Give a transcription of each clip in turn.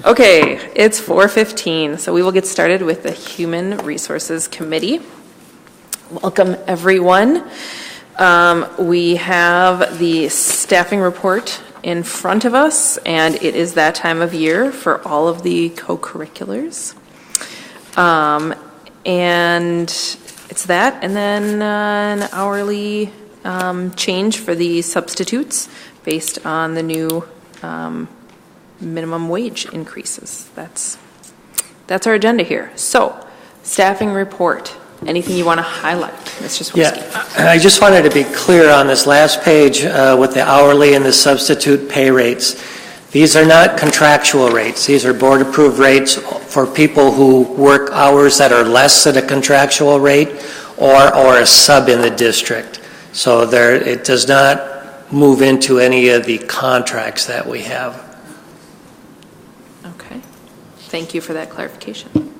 Okay, it's 4:15, so we will get started with the Human Resources Committee. Welcome, everyone. We have the staffing report in front of us, and it is that time of year for all of the co-curriculars. And it's that, and then an hourly change for the substitutes based on the new minimum wage increases. That's our agenda here. So, staffing report. Anything you want to highlight, Mr. Swirsky? Yeah, I just wanted to be clear on this last page with the hourly and the substitute pay rates. These are not contractual rates. These are board-approved rates for people who work hours that are less than a contractual rate or a sub in the district. So it does not move into any of the contracts that we have. Okay. Thank you for that clarification.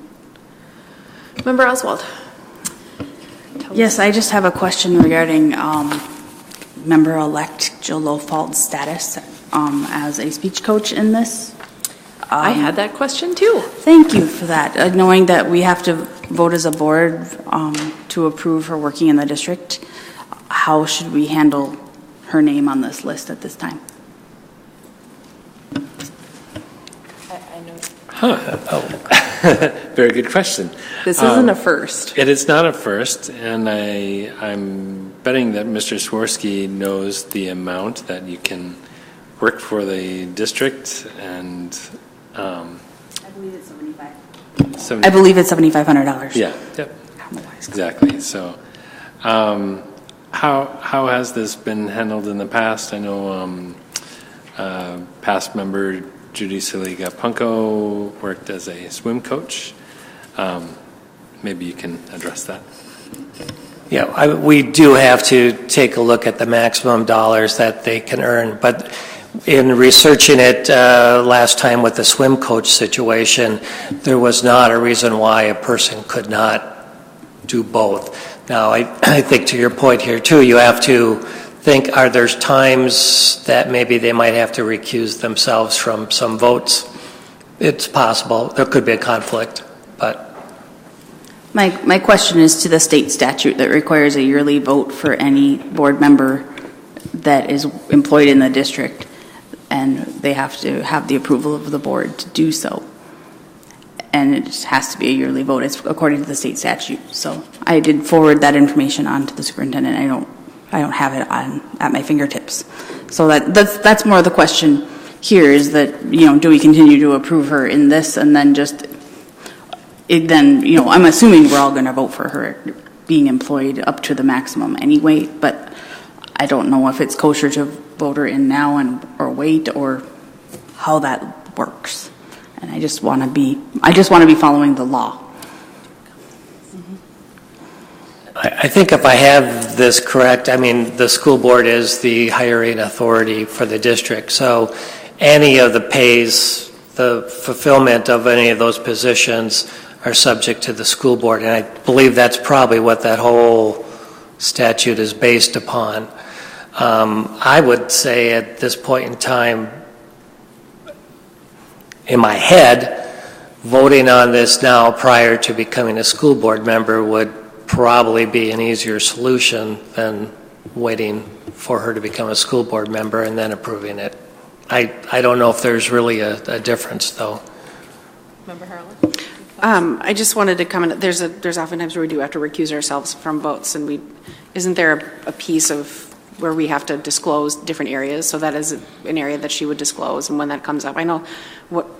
Member Oswald. Yes, I just have a question regarding member-elect Jill Lowfald's status as a speech coach in this. I had that question too. Thank you for that. Knowing that we have to vote as a board to approve her working in the district, how should we handle her name on this list at this time? Very good question. This isn't a first. It is not a first, and I'm betting that Mr. Swirsky knows the amount that you can work for the district, and I believe it's $75. I believe it's $7,500. Yeah. Yep. Exactly. So, how has this been handled in the past? I know past member Judy Saliga-Punko worked as a swim coach. Maybe you can address that. Yeah, we do have to take a look at the maximum dollars that they can earn. But in researching it last time with the swim coach situation, there was not a reason why a person could not do both. Now, I think to your point here too, you have to think, are there times that maybe they might have to recuse themselves from some votes? It's possible. There could be a conflict, but. My question is to the state statute that requires a yearly vote for any board member that is employed in the district, and they have to have the approval of the board to do so. And it just has to be a yearly vote. It's according to the state statute. So I did forward that information on to the superintendent. I don't have it at my fingertips. So that's more of the question here is that, do we continue to approve her in this and then I'm assuming we're all going to vote for her being employed up to the maximum anyway, but I don't know if it's kosher to vote her in now or wait or how that works. And I just want to be following the law. I think if I have this correct, the school board is the hiring authority for the district. So any of the pays, the fulfillment of any of those positions are subject to the school board. And I believe that's probably what that whole statute is based upon. I would say at this point in time, in my head, voting on this now prior to becoming a school board member would probably be an easier solution than waiting for her to become a school board member and then approving it. I don't know if there's really a difference, though. Member Harlan? I just wanted to comment. There's oftentimes where we do have to recuse ourselves from votes, and isn't there a piece of where we have to disclose different areas? So that is an area that she would disclose, and when that comes up, I know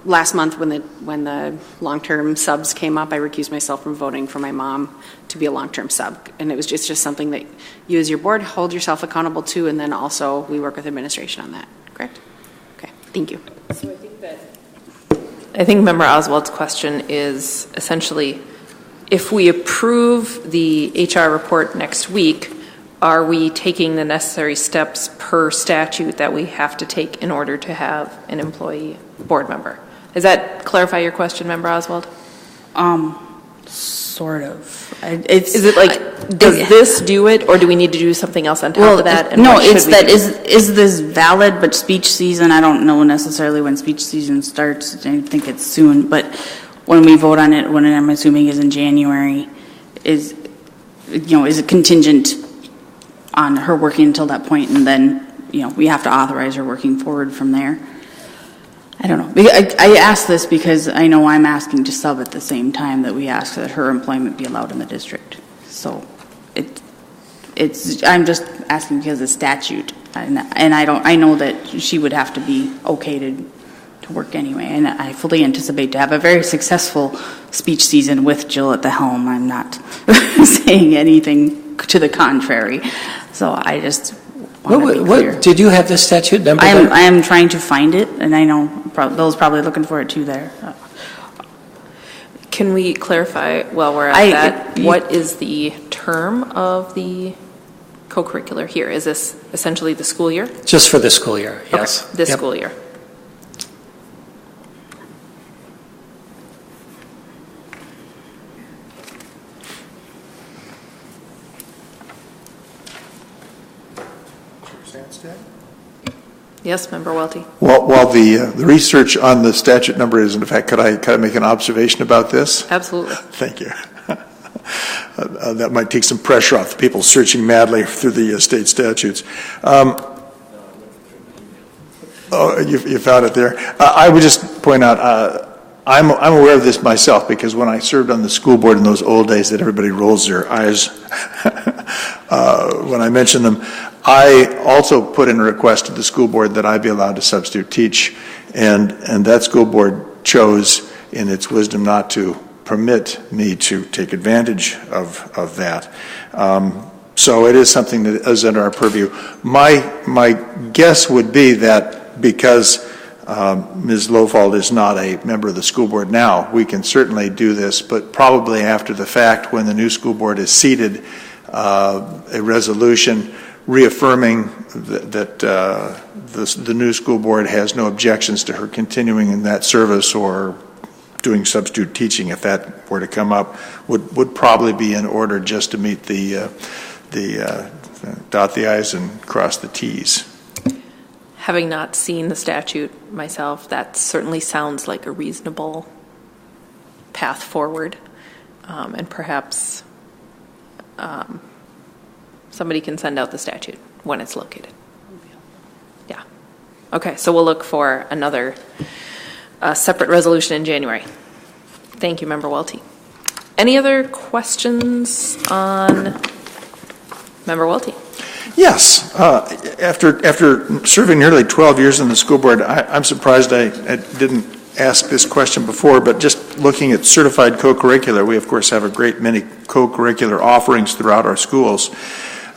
last month when the long-term subs came up, I recused myself from voting for my mom to be a long-term sub, and it's just something that you as your board hold yourself accountable to, and then also we work with administration on that. Correct? Okay. Thank you. So I think Member Oswald's question is essentially, if we approve the HR report next week, are we taking the necessary steps per statute that we have to take in order to have an employee board member? Does that clarify your question, Member Oswald? Sort of. Is it like, does this do it, or do we need to do something else on top of that? And No, what should it's we that, do? is this valid, but speech season, I don't know necessarily when speech season starts. I think it's soon, but when we vote on it, when I'm assuming is in January, is it contingent on her working until that point, and then, we have to authorize her working forward from there? I don't know. I ask this because I know I'm asking to sub at the same time that we ask that her employment be allowed in the district. So I'm just asking because of statute, and I know that she would have to be okay to work anyway. And I fully anticipate to have a very successful speech season with Jill at the helm. I'm not saying anything to the contrary. So I just want to be clear. What did you have the statute number? I am trying to find it, and I know Bill's probably looking for it too there. Can we clarify while we're at that, what is the term of the co-curricular here? Is this essentially the school year? Just for the school year, yes. Okay, this Yep. school year. Yes, Member Welty. Well, while the research on the statute number is in effect, could I make an observation about this? Absolutely. Thank you. That might take some pressure off the people searching madly through the state statutes. You found it there. I would just point out, I'm aware of this myself because when I served on the school board in those old days that everybody rolls their eyes when I mention them, I also put in a request to the school board that I be allowed to substitute teach, and that school board chose in its wisdom not to permit me to take advantage of that. So it is something that is under our purview. My guess would be that because Ms. Lofald is not a member of the school board now, we can certainly do this, but probably after the fact when the new school board is seated, a resolution reaffirming that the new school board has no objections to her continuing in that service or doing substitute teaching, if that were to come up, would probably be in order just to meet the dot the I's and cross the T's. Having not seen the statute myself, that certainly sounds like a reasonable path forward, and perhaps somebody can send out the statute when it's located. Yeah. Okay, so we'll look for another separate resolution in January. Thank you, Member Welty. Any other questions on Member Welty? Yes. After serving nearly 12 years on the school board, I'm surprised I didn't ask this question before, but just looking at certified co-curricular, we of course have a great many co-curricular offerings throughout our schools.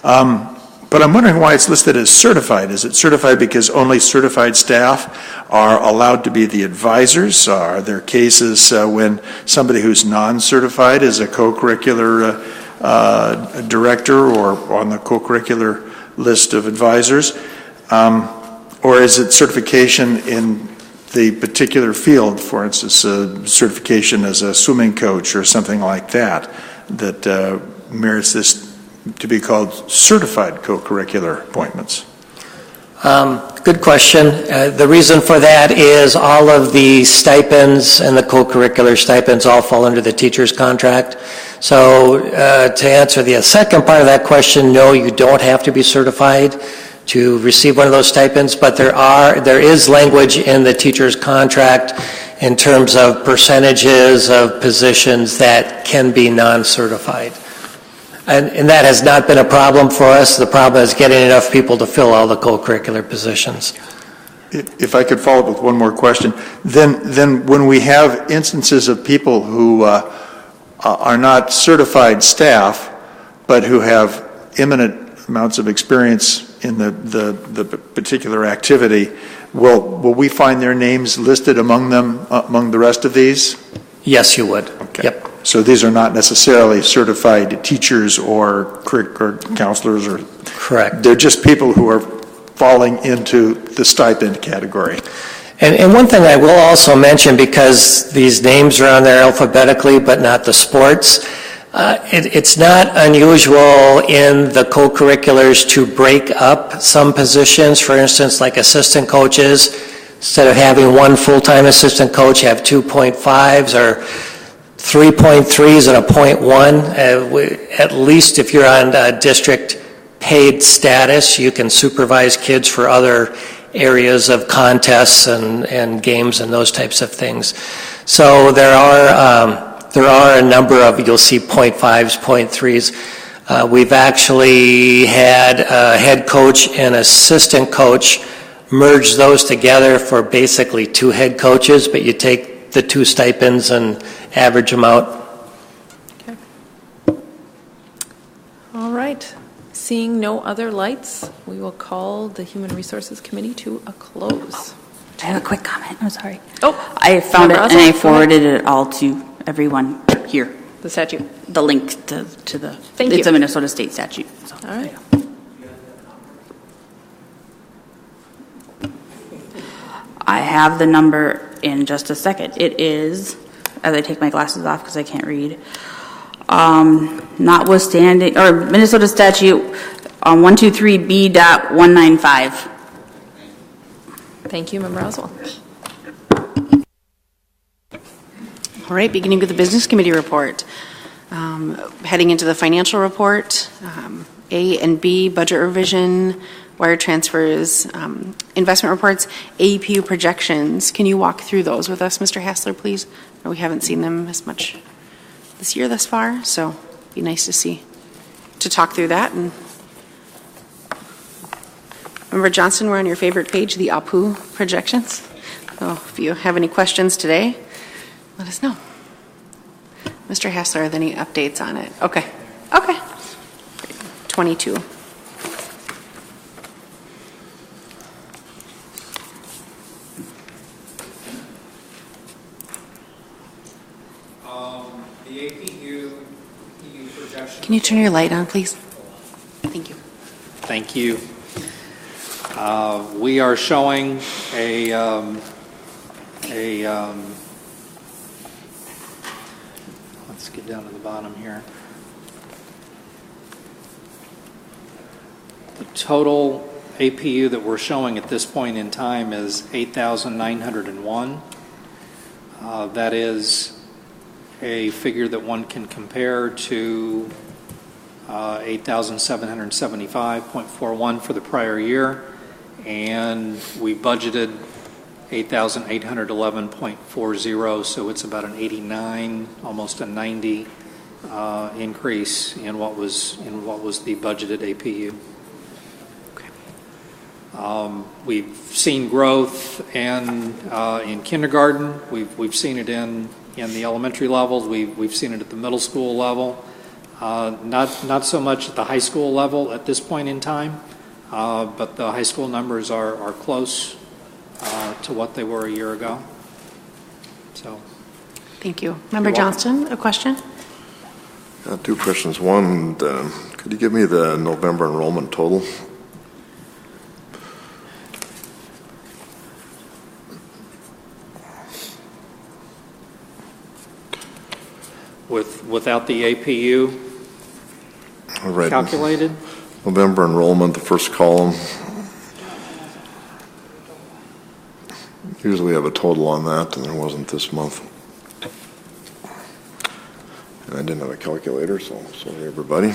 But I'm wondering why it's listed as certified. Is it certified because only certified staff are allowed to be the advisors? Are there cases when somebody who's non-certified is a co-curricular director or on the co-curricular list of advisors? Or is it certification in the particular field, for instance, a certification as a swimming coach or something like that, that merits this to be called certified co-curricular appointments? Good question. The reason for that is all of the stipends and the co-curricular stipends all fall under the teacher's contract. So to answer the second part of that question, no, you don't have to be certified to receive one of those stipends, but there is language in the teacher's contract in terms of percentages of positions that can be non-certified. And that has not been a problem for us. The problem is getting enough people to fill all the co-curricular positions. If I could follow up with one more question, then when we have instances of people who are not certified staff, but who have eminent amounts of experience in the particular activity, will we find their names listed among them, among the rest of these? Yes, you would. Okay. Yep. So these are not necessarily certified teachers or counselors, or correct. They're just people who are falling into the stipend category. And one thing I will also mention, because these names are on there alphabetically, but not the sports, it's not unusual in the co-curriculars to break up some positions. For instance, like assistant coaches, instead of having one full-time assistant coach, have 2.5s or 3.3s and a 0.1. At least if you're on district paid status, you can supervise kids for other areas of contests and games and those types of things. So there are a number of, you'll see 0.5s, 0.3s. We've actually had a head coach and assistant coach merge those together for basically 2 head coaches, but you take the 2 stipends and average them out. Okay. All right. Seeing no other lights, we will call the Human Resources Committee to a close. I have a quick comment. I'm sorry. Oh, I found it Member and I Oswald, forwarded it all to everyone here. the statute. The link to the, Thank it's you. a Minnesota state statute. So. All right. I have the number in just a second. It is, as I take my glasses off because I can't read, notwithstanding, or Minnesota statute 123B.195. Thank you, Member Oswald. All right, beginning with the Business Committee report. Heading into the financial report, A and B, budget revision, wire transfers, investment reports, AEPU projections. Can you walk through those with us, Mr. Hassler, please? We haven't seen them as much this year thus far, so it'd be nice to talk through that. And Member Johnston, we're on your favorite page, the APU projections. So if you have any questions today, let us know. Mr. Hassler, are there any updates on it? Okay. 22. The APU projection. Can you turn your light on, please? Thank you. Thank you. We are showing let's get down to the bottom here. The total APU that we're showing at this point in time is 8,901. That is a figure that one can compare to 8,775.41 for the prior year, and we budgeted 8,811.40, so it's about an 89, almost a 90 increase in what was the budgeted APU. We've seen growth and in kindergarten. We've seen it in the elementary levels. We've seen it at the middle school level. Not so much at the high school level at this point in time, but the high school numbers are close to what they were a year ago. So, Thank you. Member Johnston, a question? 2 questions. One, could you give me the November enrollment total? without the APU Right. calculated? November enrollment, the first column. Usually we have a total on that, and there wasn't this month. And I didn't have a calculator, so sorry everybody.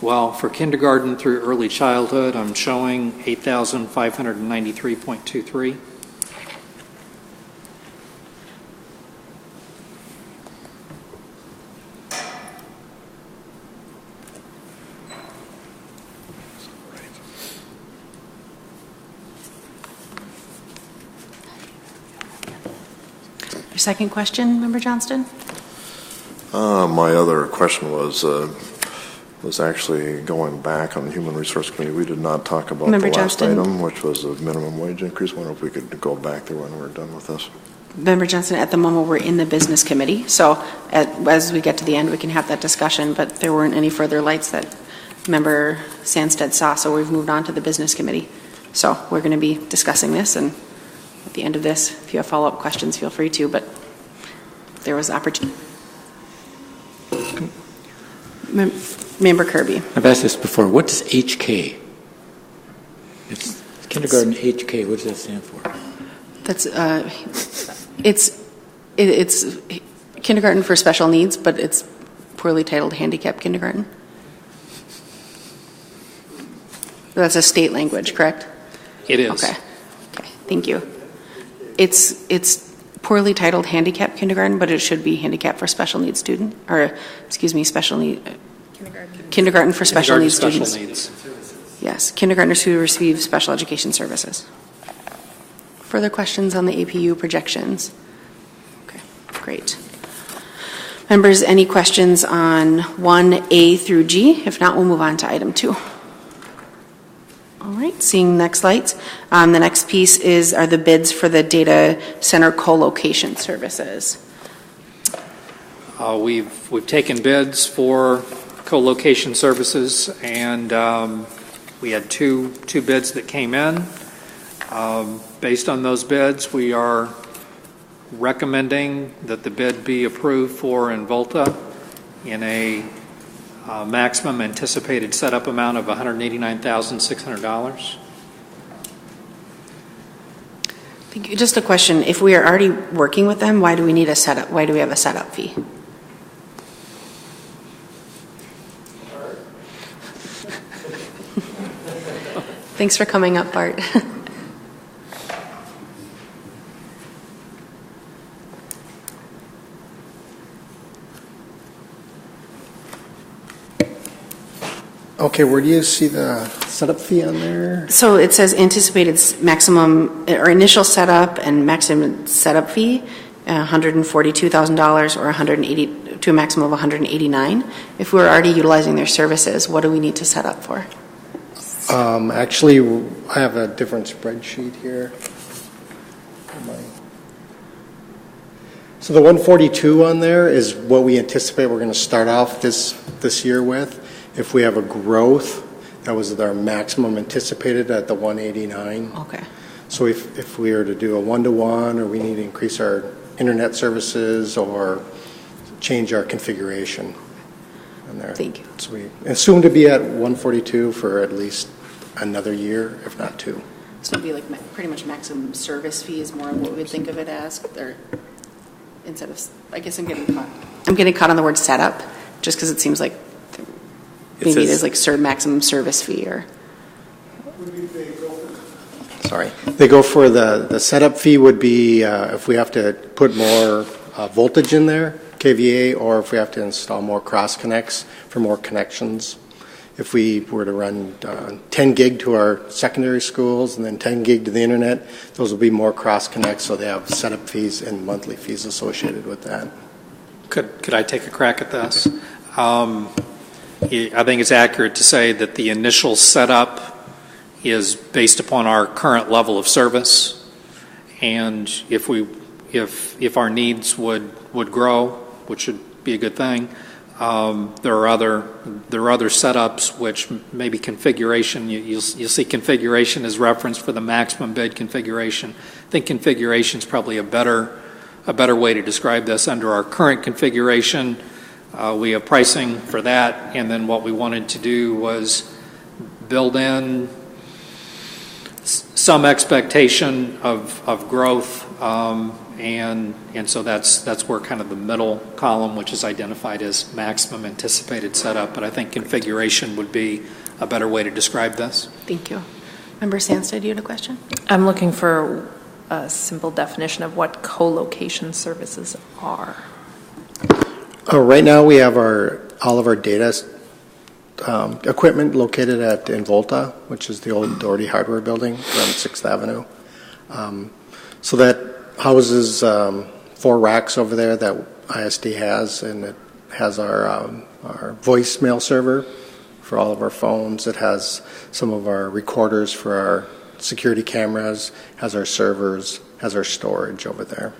Well, for kindergarten through early childhood, I'm showing 8,593.23. Second question, Member Johnston? My other question was actually going back on the Human Resource Committee. We did not talk about Member the last Johnston? item, which was a minimum wage increase. I wonder if we could go back there when we're done with this. Member Johnson, at the moment, we're in the business committee, so as we get to the end, we can have that discussion, but there weren't any further lights that Member Sandstead saw, so we've moved on to the business committee. So we're going to be discussing this, and at the end of this, if you have follow-up questions, feel free to, but there was opportunity. Member Kirby. I've asked this before. What does HK? It's kindergarten HK. What does that stand for? That's it's kindergarten for special needs, but it's poorly titled handicapped kindergarten. That's a state language, correct? It is. Okay. Okay. Thank you. It's poorly titled handicapped kindergarten, but it should be handicapped for special needs student, or excuse me, special need kindergarten for special needs students. Yes, kindergartners who receive special education services. Further questions on the APU projections? Okay, great. Members, any questions on 1A through G? If not, we'll move on to item 2. All right, seeing next slides. The next piece are the bids for the data center co-location services. We've taken bids for co-location services, and we had two bids that came in. Based on those bids, we are recommending that the bid be approved for Involta in a maximum anticipated setup amount of $189,600. Just a question: if we are already working with them, why do we need a setup? Why do we have a setup fee? Thanks for coming up, Bart. Okay, where do you see the setup fee on there? So it says anticipated maximum or initial setup and maximum setup fee, $142,000 or 180 to a maximum of $189. If we're already utilizing their services, what do we need to set up for? Actually, I have a different spreadsheet here. So the 142 on there is what we anticipate we're going to start off this year with. If we have a growth, that was our maximum anticipated at the 189. Okay. So if we were to do a one-to-one, or we need to increase our internet services or change our configuration on there. Thank you. So we assume to be at 142 for at least another year, if not 2. So it'd be like pretty much maximum service fee is more what we would think of it as, or instead of, I guess I'm getting caught on the word setup, just because it seems like maybe it is like maximum service fee or. Sorry. They go for the setup fee would be if we have to put more voltage in there, kVA, or if we have to install more cross connects for more connections. If we were to run 10 gig to our secondary schools and then 10 gig to the internet, those will be more cross connects, so they have setup fees and monthly fees associated with that. Could I take a crack at this? I think it's accurate to say that the initial setup is based upon our current level of service, and if our needs would grow, which would be a good thing, there are other setups which maybe configuration. You'll see configuration as referenced for the maximum bid configuration. I think configuration is probably a better way to describe this. Under our current configuration, we have pricing for that, and then what we wanted to do was build in some expectation of growth, and so that's where kind of the middle column, which is identified as maximum anticipated setup, but I think configuration would be a better way to describe this. Thank you. Member Sandstead, do you have a question? I'm looking for a simple definition of what co-location services are. Right now we have all of our data equipment located at Involta, which is the old Doherty Hardware building on 6th Avenue. So that houses 4 racks over there that ISD has, and it has our voicemail server for all of our phones. It has some of our recorders for our security cameras, has our servers, has our storage over there.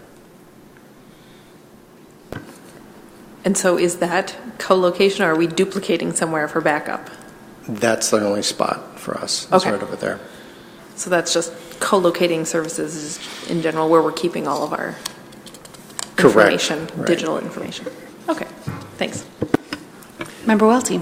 And so is that co-location, or are we duplicating somewhere for backup? That's the only spot for us, is Okay. right over there. So that's just co-locating services in general, where we're keeping all of our Correct. information, Right. digital information. Okay, thanks. Member Welty.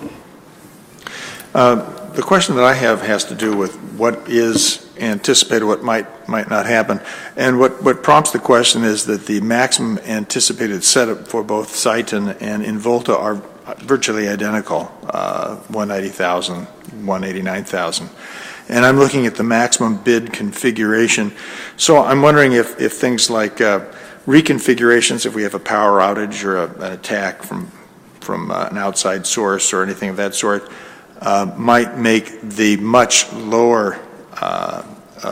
The question that I have has to do with what is anticipated, what might not happen. And what prompts the question is that the maximum anticipated setup for both Siton and Involta are virtually identical, 190,000, 189,000. And I'm looking at the maximum bid configuration. So I'm wondering if things like reconfigurations, if we have a power outage or an attack from an outside source or anything of that sort, might make the much lower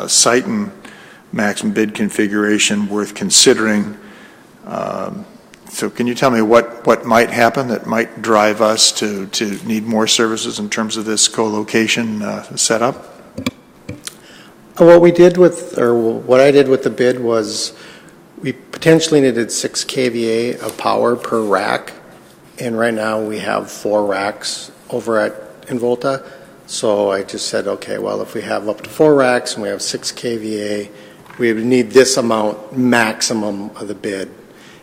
Siton maximum bid configuration worth considering. So can you tell me what might happen that might drive us to need more services in terms of this co-location setup? What we did what I did with the bid was we potentially needed 6 kVA of power per rack, and right now we have 4 racks over at Involta. So I just said, okay, well, if we have up to 4 racks and we have 6 kVA, we would need this amount maximum of the bid.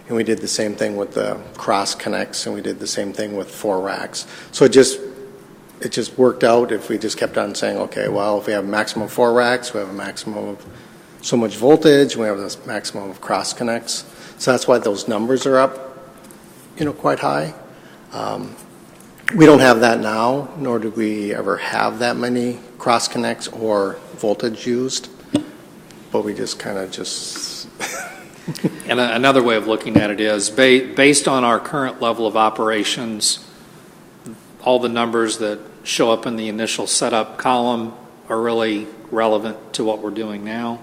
And we did the same thing with the cross connects, and we did the same thing with 4 racks. So it just worked out if we just kept on saying, okay, well, if we have a maximum of 4 racks, we have a maximum of so much voltage, and we have this maximum of cross connects. So that's why those numbers are up, quite high. We don't have that now, nor did we ever have that many cross connects or voltage used, but we just kind of And another way of looking at it is, based on our current level of operations, all the numbers that show up in the initial setup column are really relevant to what we're doing now.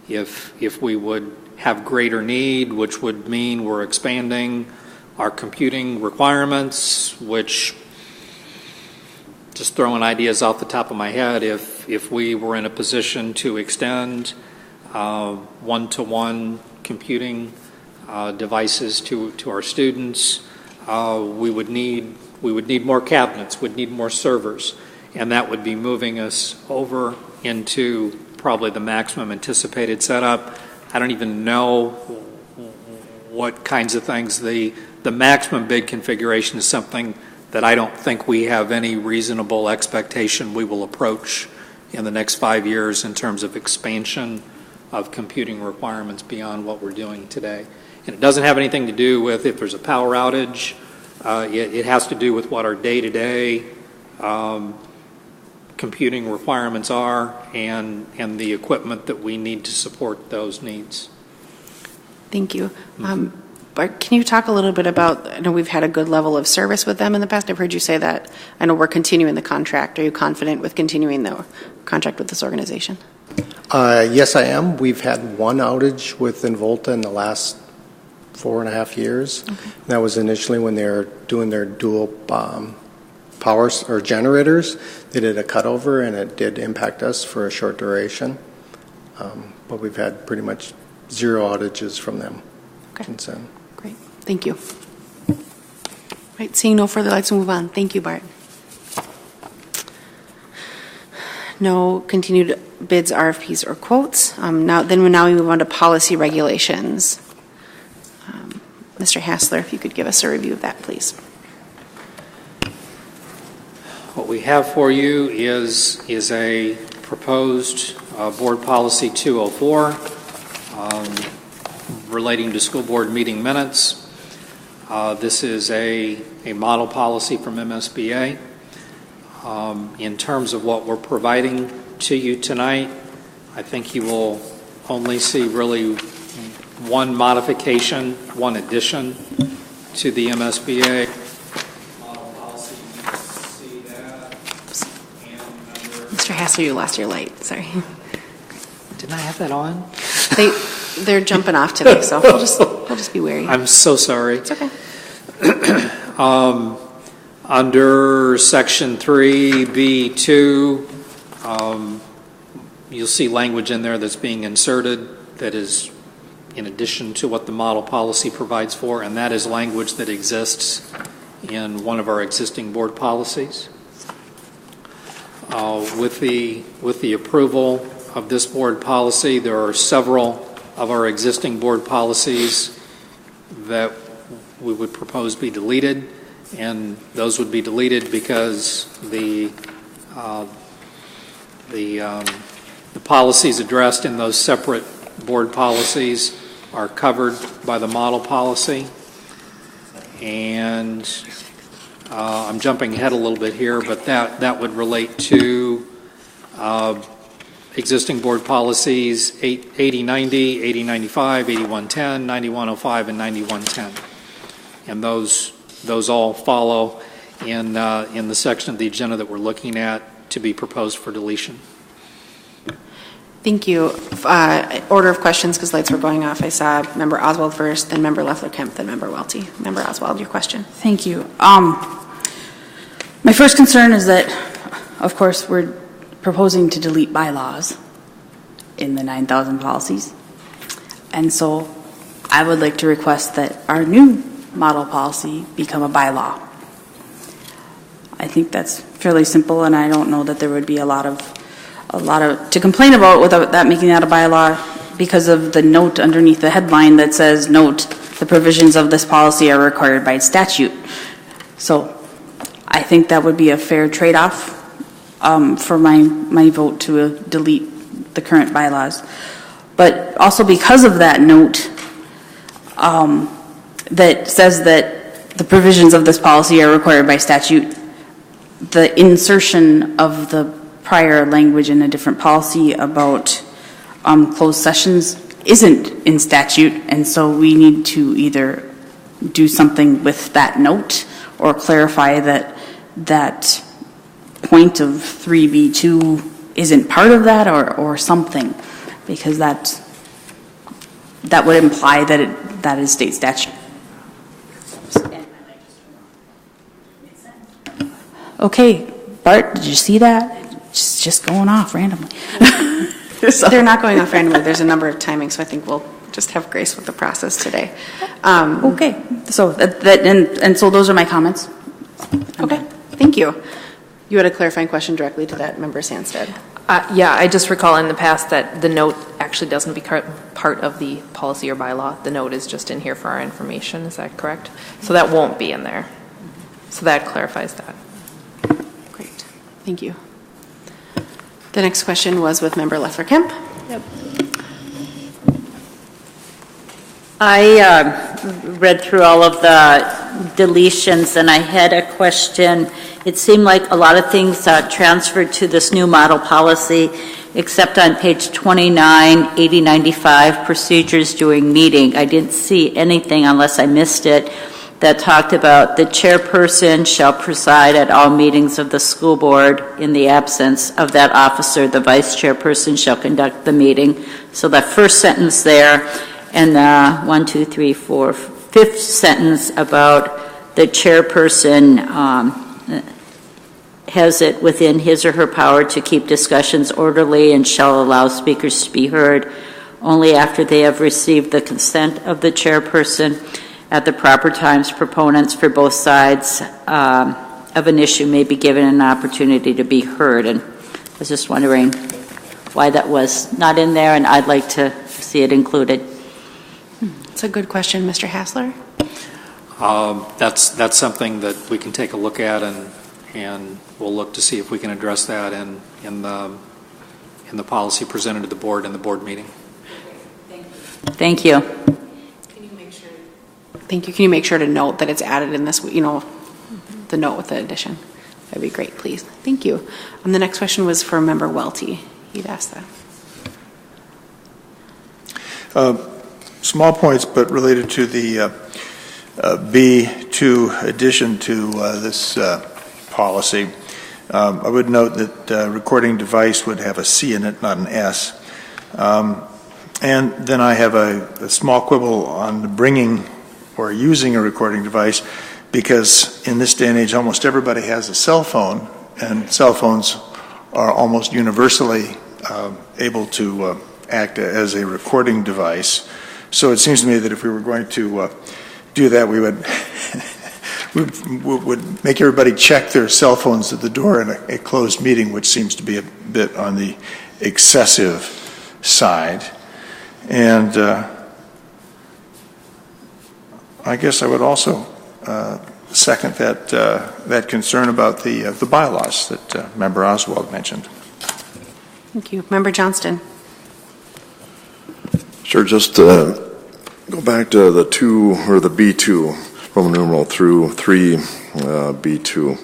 If we would have greater need, which would mean we're expanding our computing requirements, which, just throwing ideas off the top of my head, if we were in a position to extend one-to-one computing devices to our students, we would need more cabinets, would need more servers, and that would be moving us over into probably the maximum anticipated setup. I don't even know what kinds of things. The maximum bid configuration is something that I don't think we have any reasonable expectation we will approach in the next 5 years in terms of expansion of computing requirements beyond what we're doing today. And it doesn't have anything to do with if there's a power outage. It has to do with what our day-to-day computing requirements are and the equipment that we need to support those needs. Thank you. Bart, can you talk a little bit about, I know we've had a good level of service with them in the past. I've heard you say that. I know we're continuing the contract. Are you confident with continuing the contract with this organization? Yes, I am. We've had one outage with Involta in the last 4.5 years. Okay. That was initially when they were doing their dual power or generators. They did a cutover, and it did impact us for a short duration. But we've had pretty much 0 outages from them since then. Great. Thank you. Right. Seeing no further, let's move on. Thank you, Bart. No continued bids, RFPs, or quotes. Now we move on to policy regulations. Mr. Hassler, if you could give us a review of that, please. What we have for you is a proposed Board Policy 204 relating to school board meeting minutes. This is a model policy from MSBA. In terms of what we're providing to you tonight, I think you will only see really one modification, one addition to the MSBA model policy. You can see that. Mr. Hassler, you lost your light. Sorry. Didn't I have that on? They're jumping off today, so we'll just be wary. I'm so sorry. It's okay. Under Section 3B2, you'll see language in there that's being inserted that is in addition to what the model policy provides for, and that is language that exists in one of our existing board policies. With the approval of this board policy, there are several of our existing board policies that we would propose be deleted, and those would be deleted because the policies addressed in those separate board policies are covered by the model policy. And I'm jumping ahead a little bit here, but that would relate to existing board policies 8090, 8095, 8110, 9105, and 9110. And those all follow in the section of the agenda that we're looking at to be proposed for deletion. Thank you. Order of questions, because lights were going off. I saw Member Oswald first, then Member Leffler-Kemp, then Member Welty. Member Oswald, your question. Thank you. My first concern is that, of course, we're proposing to delete bylaws in the 9,000 policies. And so I would like to request that our new model policy become a bylaw. I think that's fairly simple, and I don't know that there would be a lot of to complain about without that making that a bylaw, because of the note underneath the headline that says, note, the provisions of this policy are required by statute. So I think that would be a fair trade-off for my vote to delete the current bylaws. But also because of that note that says that the provisions of this policy are required by statute, the insertion of the prior language in a different policy about closed sessions isn't in statute, and so we need to either do something with that note or clarify that point of 3B2 isn't part of that, or something, because that would imply that is state statute. Okay, Bart, did you see that? It's just going off randomly. They're not going off randomly. There's a number of timings, so I think we'll just have grace with the process today. Okay, so so those are my comments. Okay, thank you. You had a clarifying question directly to that, Member Sandstead. Yeah, I just recall in the past that the note actually doesn't become part of the policy or bylaw. The note is just in here for our information. Is that correct? So that won't be in there. So that clarifies that. Great. Thank you. The next question was with Member Leffler-Kemp. Yep. I read through all of the deletions, and I had a question. It seemed like a lot of things transferred to this new model policy, except on page 29, 8095, procedures during meeting. I didn't see anything, unless I missed it, that talked about the chairperson shall preside at all meetings of the school board. In the absence of that officer, the vice chairperson shall conduct the meeting. So that first sentence there, and the 5th sentence about the chairperson has it within his or her power to keep discussions orderly and shall allow speakers to be heard only after they have received the consent of the chairperson. At the proper times, proponents for both sides of an issue may be given an opportunity to be heard. And I was just wondering why that was not in there, and I'd like to see it included. That's a good question, Mr. Hassler. That's something that we can take a look at, and we'll look to see if we can address that in the policy presented to the board in the board meeting. Thank you. Thank you. Can you make sure to note that it's added in this, the note with the addition? That'd be great, please. Thank you. The next question was for Member Welty. You'd asked that. Small points, but related to the B2 addition to this policy. I would note that recording device would have a C in it, not an S. And then I have a small quibble on bringing or using a recording device, because in this day and age, almost everybody has a cell phone, and cell phones are almost universally able to act as a recording device. So it seems to me that if we were going to do that, we would would make everybody check their cell phones at the door in a closed meeting, which seems to be a bit on the excessive side. And I guess I would also second that concern about the bylaws that Member Oswald mentioned. Thank you. Member Johnston. Sure, just go back to the B2, Roman numeral through 3 B2.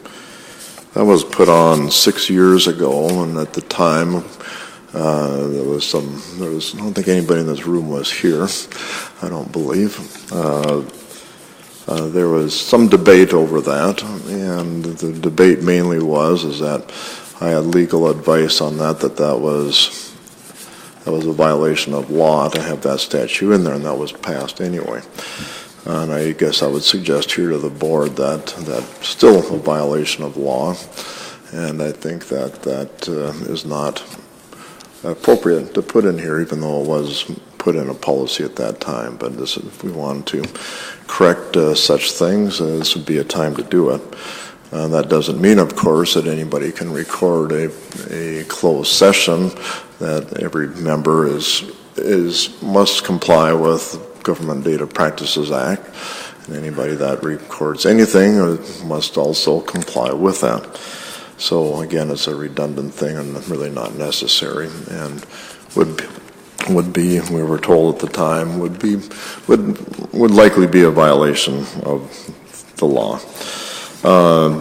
That was put on 6 years ago, and at the time there was, I don't think anybody in this room was here, I don't believe. There was some debate over that, and the debate mainly is that I had legal advice on that was a violation of law to have that statute in there, and that was passed anyway. And I guess I would suggest here to the board that that's still a violation of law, and I think that is not appropriate to put in here, even though it was put in a policy at that time. But if we want to correct such things, this would be a time to do it. That doesn't mean, of course, that anybody can record a closed session. That every member must comply with Government Data Practices Act, and anybody that records anything must also comply with that. So again, it's a redundant thing and really not necessary, and would be, we were told at the time, would likely be a violation of the law.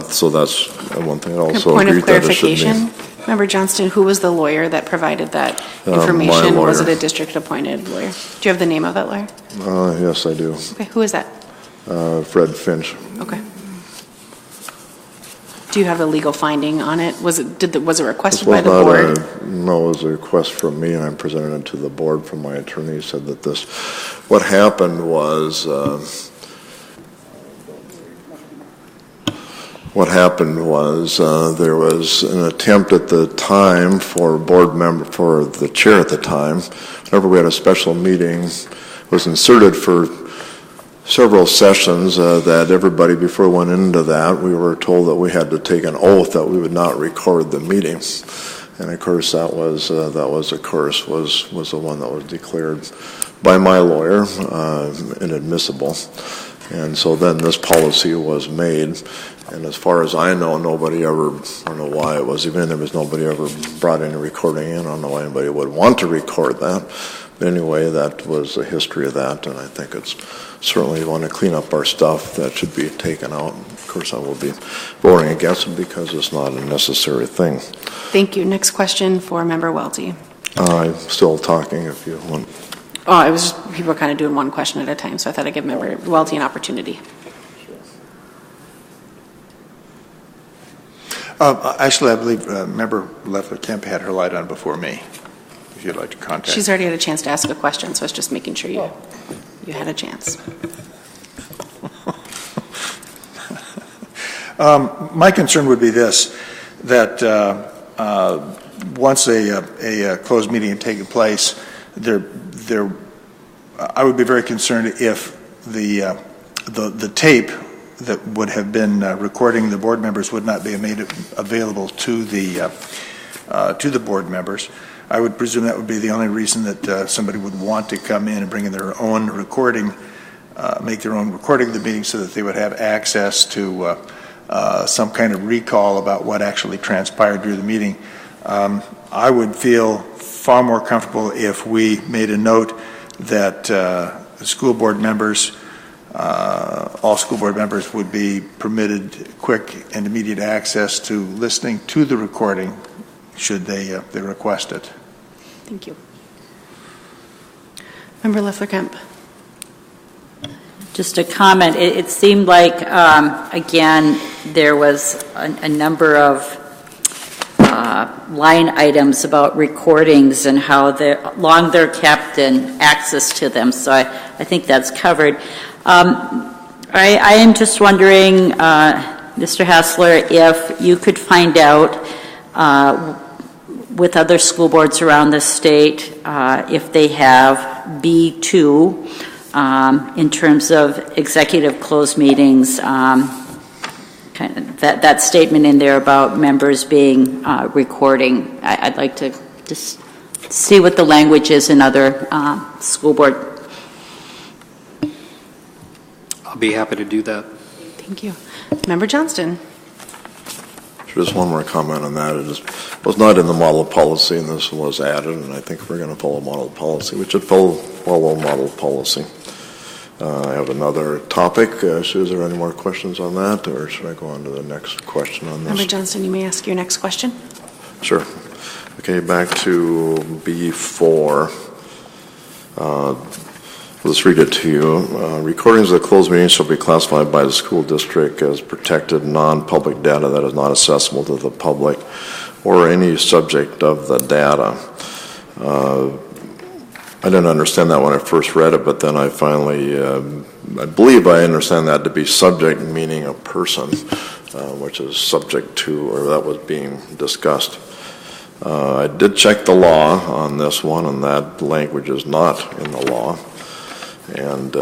So that's one thing. I also Point agree of that it should clarification, Member Johnston, who was the lawyer that provided that information? My lawyer. Was it a district-appointed lawyer? Do you have the name of that lawyer? Yes, I do. Okay, who is that? Fred Finch. Okay. Do you have a legal finding on it? Was it requested by the board? No, it was a request from me, and I presented it to the board from my attorney. He said that what happened was, there was an attempt at the time for the chair at the time, whenever we had a special meeting, was inserted for several sessions that everybody, before we went into that, we were told that we had to take an oath that we would not record the meetings. And of course, that was the one that was declared by my lawyer inadmissible. And so then this policy was made. And as far as I know, nobody ever, I don't know why it was, even there was nobody ever brought any recording in. I don't know why anybody would want to record that. But anyway, that was the history of that, and I think it's certainly want to clean up our stuff that should be taken out. Of course, I will be voting against it because it's not a necessary thing. Thank you. Next question for Member Welty. I'm still talking if you want. Oh, it was just, people are kind of doing one question at a time, so I thought I'd give Member Welty an opportunity. Actually, I believe Member Leffler-Kemp had her light on before me, if you'd like to contact. She's already had a chance to ask a question, so I was just making sure you had a chance. My concern would be this, that once a closed meeting had taken place, I would be very concerned if the tape that would have been recording the board members would not be made available to the board members. I would presume that would be the only reason that somebody would want to come in and bring in their own recording, make their own recording of the meeting, so that they would have access to some kind of recall about what actually transpired during the meeting. I would feel far more comfortable if we made a note that school board members, all school board members would be permitted quick and immediate access to listening to the recording should they request it. Thank you. Member Leffler-Kemp. Just a comment. It seemed like, again, there was a number of line items about recordings and how long they're kept and access to them, so I think that's covered. I am just wondering, Mr. Hassler, if you could find out with other school boards around the state if they have B2 in terms of executive closed meetings, kind of that statement in there about members being recording. I'd like to just see what the language is in other school board. I'll be happy to do that. Thank you. Member Johnston. Just one more comment on that. It was not in the model policy, and this was added, and I think if we're going to follow model policy, we should follow model policy. I have another topic. Sue, is there any more questions on that, or should I go on to the next question on this? Member Johnston, you may ask your next question. Sure. Okay, back to B4. Let's read it to you. Recordings of the closed meetings shall be classified by the school district as protected non-public data that is not accessible to the public or any subject of the data. I didn't understand that when I first read it, but then I finally, I believe I understand that to be subject meaning a person, which is subject to, or that was being discussed. I did check the law on this one, and that language is not in the law. And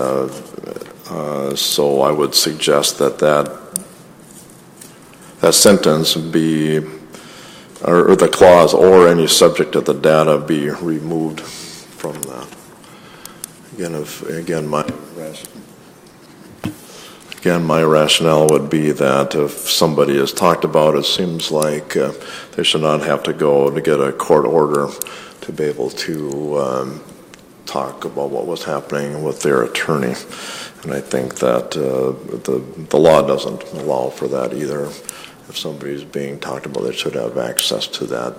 so I would suggest that sentence be, or the clause, or any subject of the data be removed from that. Again, my rationale would be that if somebody is talked about, it seems like they should not have to go to get a court order to be able to talk about what was happening with their attorney. And I think that the law doesn't allow for that either. If somebody's being talked about, they should have access to that.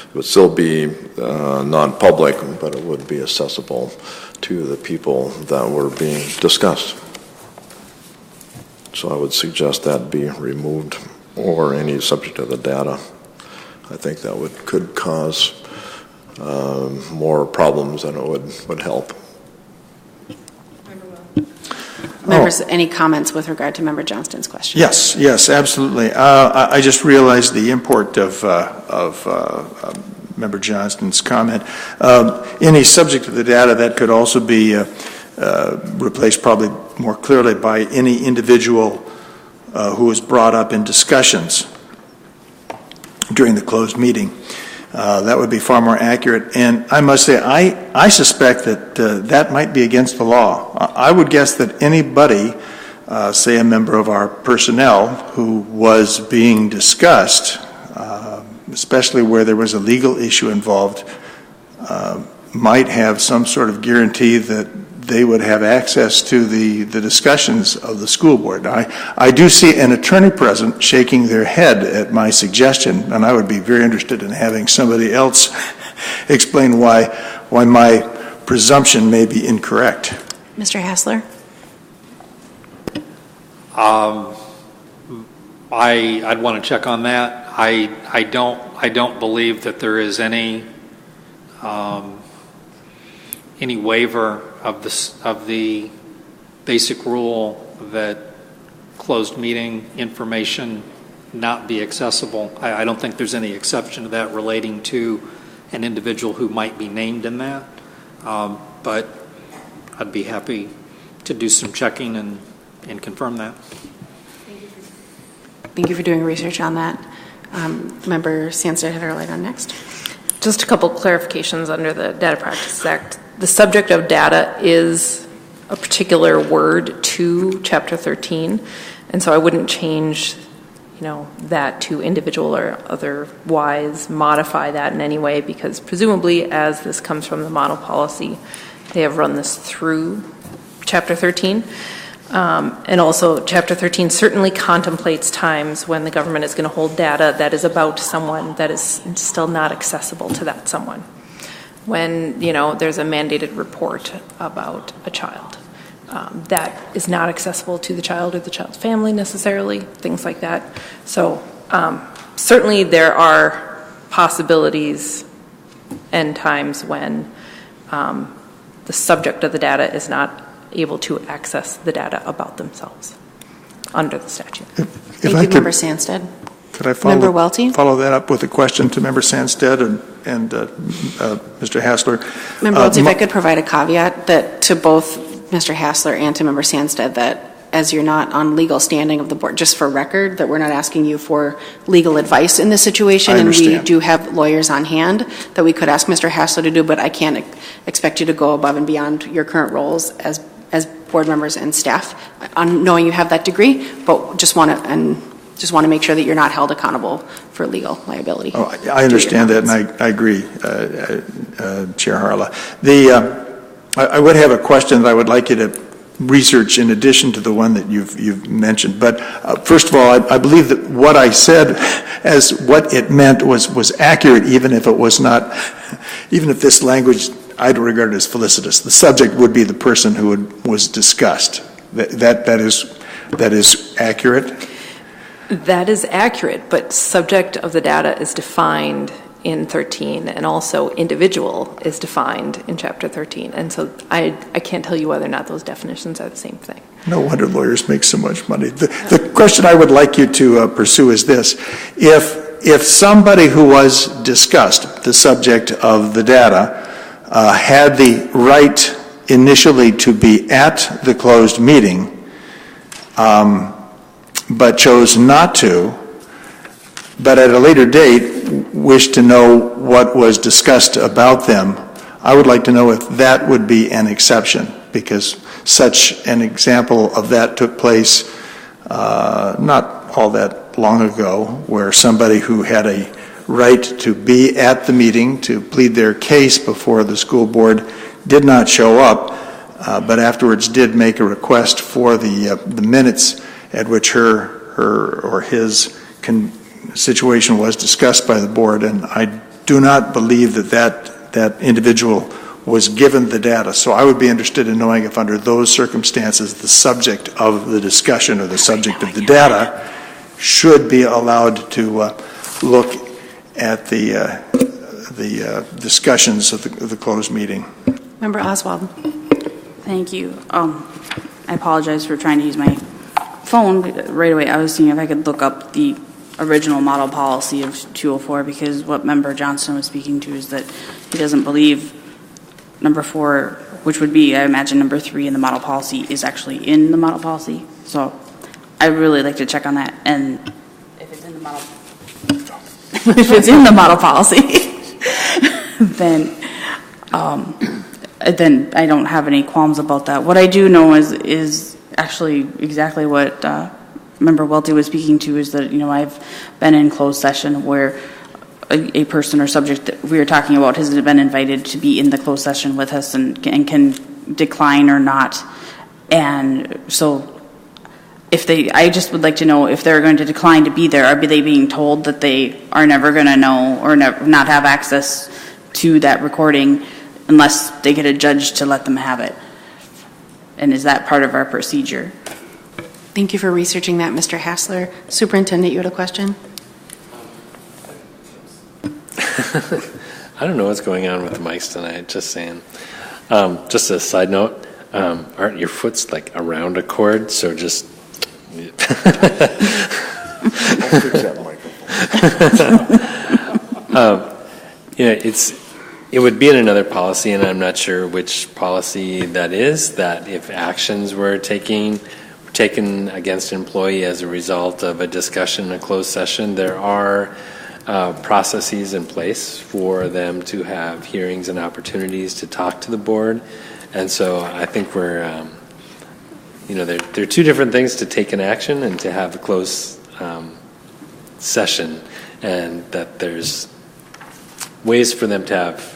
It would still be non-public, but it would be accessible to the people that were being discussed. So I would suggest that be removed, or any subject of the data. I think that could cause more problems than it would help. Members, any comments with regard to Member Johnston's question? Yes, absolutely. I just realized the import of Member Johnston's comment. Any subject of the data, that could also be replaced probably more clearly by any individual who was brought up in discussions during the closed meeting. That would be far more accurate. And I must say, I suspect that that might be against the law. I would guess that anybody, say a member of our personnel, who was being discussed, especially where there was a legal issue involved, might have some sort of guarantee that they would have access to the discussions of the school board. I do see an attorney present shaking their head at my suggestion, and I would be very interested in having somebody else explain why my presumption may be incorrect. Mr. Hassler? I'd want to check on that. I don't believe that there is any waiver of the basic rule that closed meeting information not be accessible. I don't think there's any exception to that relating to an individual who might be named in that. But I'd be happy to do some checking and confirm that. Thank you for doing research on that. Member Sandstead had her light on next. Just a couple clarifications under the Data Practices Act. The subject of data is a particular word to Chapter 13, and so I wouldn't change, that to individual or otherwise modify that in any way, because presumably, as this comes from the model policy, they have run this through Chapter 13. And also, Chapter 13 certainly contemplates times when the government is going to hold data that is about someone that is still not accessible to that someone. When, there's a mandated report about a child that is not accessible to the child or the child's family necessarily, things like that. So certainly there are possibilities and times when the subject of the data is not able to access the data about themselves under the statute. Thank you, Member Sandsted. Could I Member Welty? follow that up with a question to Member Sandsted and Mr. Hassler? Member Welty, if I could provide a caveat that to both Mr. Hassler and to Member Sandsted, that as you're not on legal standing of the board, just for record, that we're not asking you for legal advice in this situation, and we do have lawyers on hand that we could ask Mr. Hassler to do, but I can't expect you to go above and beyond your current roles as board members and staff, on knowing you have that degree, but just want to make sure that you're not held accountable for legal liability. Oh, I understand that, and I agree, Chair Harla. I would have a question that I would like you to research in addition to the one that you've mentioned. But first of all, I believe that what I said as what it meant was accurate, even if it was not, even if this language I'd regard it as felicitous. The subject would be the person who was discussed. That is accurate? That is accurate, but subject of the data is defined in 13, and also individual is defined in Chapter 13. And so I can't tell you whether or not those definitions are the same thing. No wonder lawyers make so much money. The question I would like you to pursue is this. If somebody who was discussed, the subject of the data, had the right initially to be at the closed meeting, but chose not to, but at a later date wished to know what was discussed about them, I would like to know if that would be an exception, because such an example of that took place not all that long ago, where somebody who had a right to be at the meeting to plead their case before the school board did not show up, but afterwards did make a request for the minutes at which her or his situation was discussed by the board, and I do not believe that individual was given the data. So I would be interested in knowing if under those circumstances the subject of the discussion or the subject of the data should be allowed to look at the discussions of the closed meeting. Member Oswald. Thank you. I apologize for trying to use my phone right away. I was seeing if I could look up the original model policy of 204, because what Member Johnston was speaking to is that he doesn't believe number 4, which would be, I imagine, number 3 in the model policy, is actually in the model policy. So I'd really like to check on that. And if it's in the model, if it's in the model policy, then I don't have any qualms about that. What I do know is actually exactly what Member Welty was speaking to, is that, I've been in closed session where a person or subject that we are talking about has been invited to be in the closed session with us and can decline or not. And so I just would like to know if they're going to decline to be there, are they being told that they are never going to know or not have access to that recording unless they get a judge to let them have it? And is that part of our procedure? Thank you for researching that, Mr. Hassler. Superintendent, you had a question? I don't know what's going on with the mics tonight, just saying. Just a side note, aren't your foots like around a cord? So just... I'll fix that microphone. It would be in another policy, and I'm not sure which policy that is, that if actions were taken against an employee as a result of a discussion in a closed session, there are processes in place for them to have hearings and opportunities to talk to the board. And so I think there are two different things: to take an action and to have a closed session, and that there's ways for them to have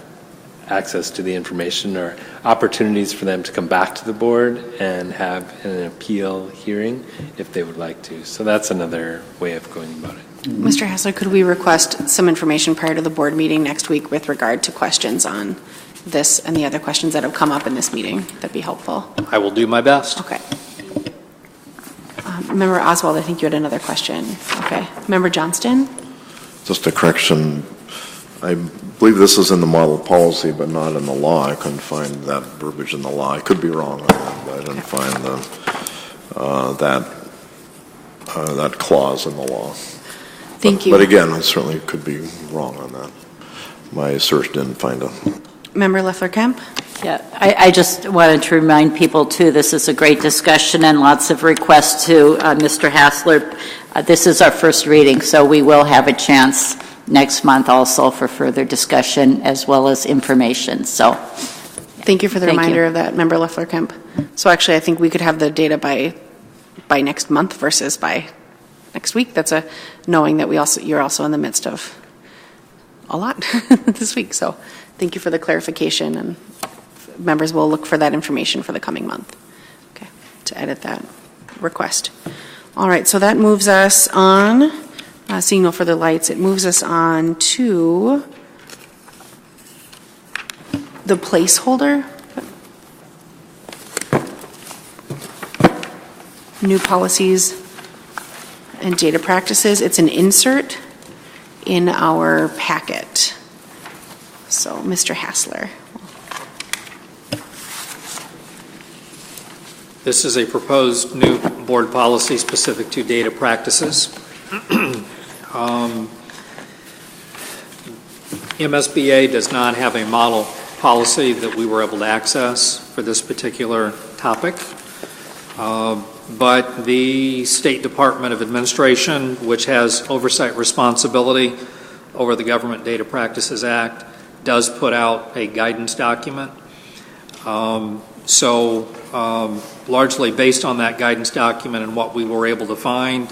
access to the information or opportunities for them to come back to the board and have an appeal hearing if they would like to. So that's another way of going about it. Mr. Hassler, could we request some information prior to the board meeting next week with regard to questions on this and the other questions that have come up in this meeting? That'd be helpful. I will do my best. Okay. Member Oswald, I think you had another question. Okay. Member Johnston? Just a correction, I believe this is in the model policy, but not in the law. I couldn't find that verbiage in the law. I could be wrong on that, but I didn't find that clause in the law. Thank you. But again, I certainly could be wrong on that. My search didn't find it. Member Leffler-Kemp? Yeah, I just wanted to remind people, too, this is a great discussion and lots of requests to Mr. Hassler. This is our first reading, so we will have a chance next month also for further discussion as well as information. So, thank you for the reminder of that, Member Leffler-Kemp. So actually, I think we could have the data by next month versus by next week. That's a knowing that you're also in the midst of a lot this week. So thank you for the clarification, and members will look for that information for the coming month. Okay, to edit that request. All right, so that moves us on, seeing no further lights, it moves us on to the placeholder. New policies and data practices. It's an insert in our packet. So, Mr. Hassler. This is a proposed new board policy specific to data practices. MSBA does not have a model policy that we were able to access for this particular topic. But the State Department of Administration, which has oversight responsibility over the Government Data Practices Act, does put out a guidance document. Largely based on that guidance document and what we were able to find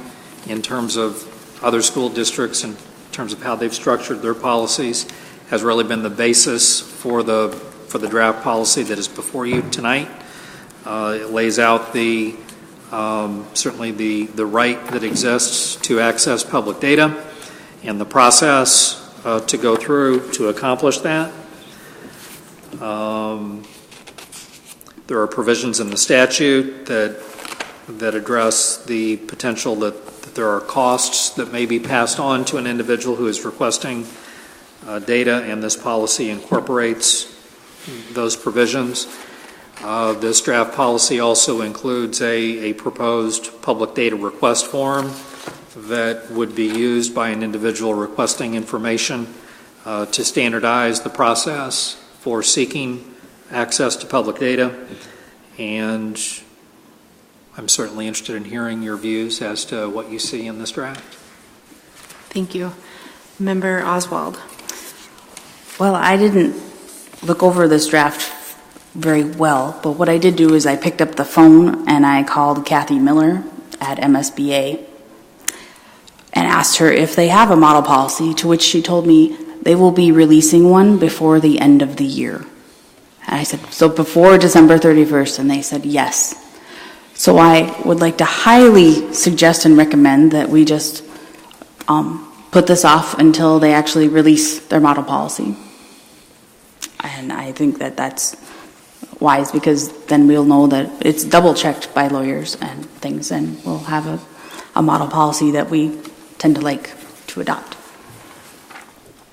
in terms of other school districts, in terms of how they've structured their policies, has really been the basis for the draft policy that is before you tonight. It lays out certainly the right that exists to access public data and the process to go through to accomplish that. There are provisions in the statute that address the potential that there are costs that may be passed on to an individual who is requesting data, and this policy incorporates those provisions. This draft policy also includes a proposed public data request form that would be used by an individual requesting information to standardize the process for seeking access to public data. And I'm certainly interested in hearing your views as to what you see in this draft. Thank you. Member Oswald. Well, I didn't look over this draft very well, but what I did do is I picked up the phone and I called Kathy Miller at MSBA and asked her if they have a model policy, to which she told me they will be releasing one before the end of the year. And I said, so before December 31st? And they said yes. So I would like to highly suggest and recommend that we just put this off until they actually release their model policy. And I think that that's wise, because then we'll know that it's double checked by lawyers and things, and we'll have a model policy that we tend to like to adopt.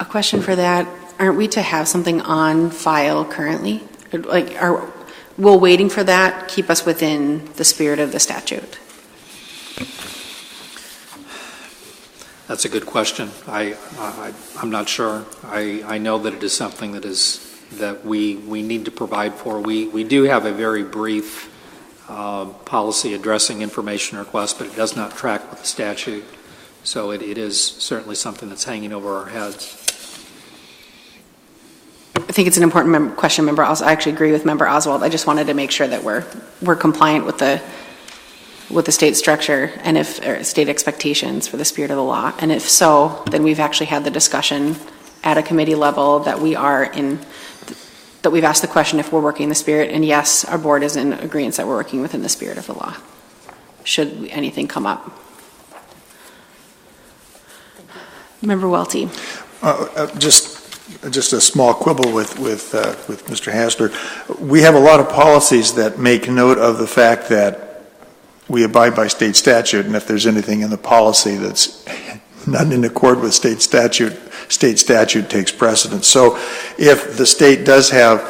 A question for that. Aren't we to have something on file currently? Like, will waiting for that keep us within the spirit of the statute? That's a good question. I'm not sure. I know that it is something that we need to provide for. We do have a very brief policy addressing information requests, but it does not track with the statute. So it is certainly something that's hanging over our heads. I think it's an important question, Member Oswald. I actually agree with Member Oswald. I just wanted to make sure that we're compliant with the state structure and or state expectations for the spirit of the law. And if so, then we've actually had the discussion at a committee level that we've asked the question if we're working in the spirit, and yes, our board is in agreement that we're working within the spirit of the law, should anything come up. Member Welty. Just a small quibble with Mr. Hassler. We have a lot of policies that make note of the fact that we abide by state statute, and if there's anything in the policy that's not in accord with state statute takes precedence. So if the state does have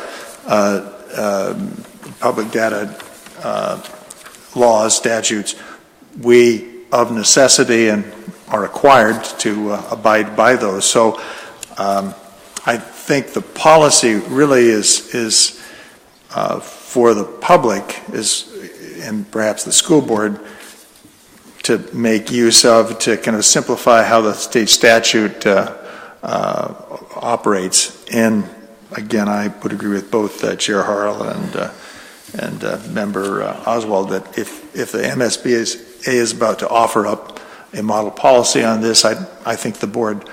public data laws, statutes, we of necessity and are required to abide by those. So I think the policy really is for the public and perhaps the school board to make use of, to kind of simplify how the state statute operates. And again, I would agree with both Chair Harrell and Member Oswald that if the MSBA is about to offer up a model policy on this, I think the board,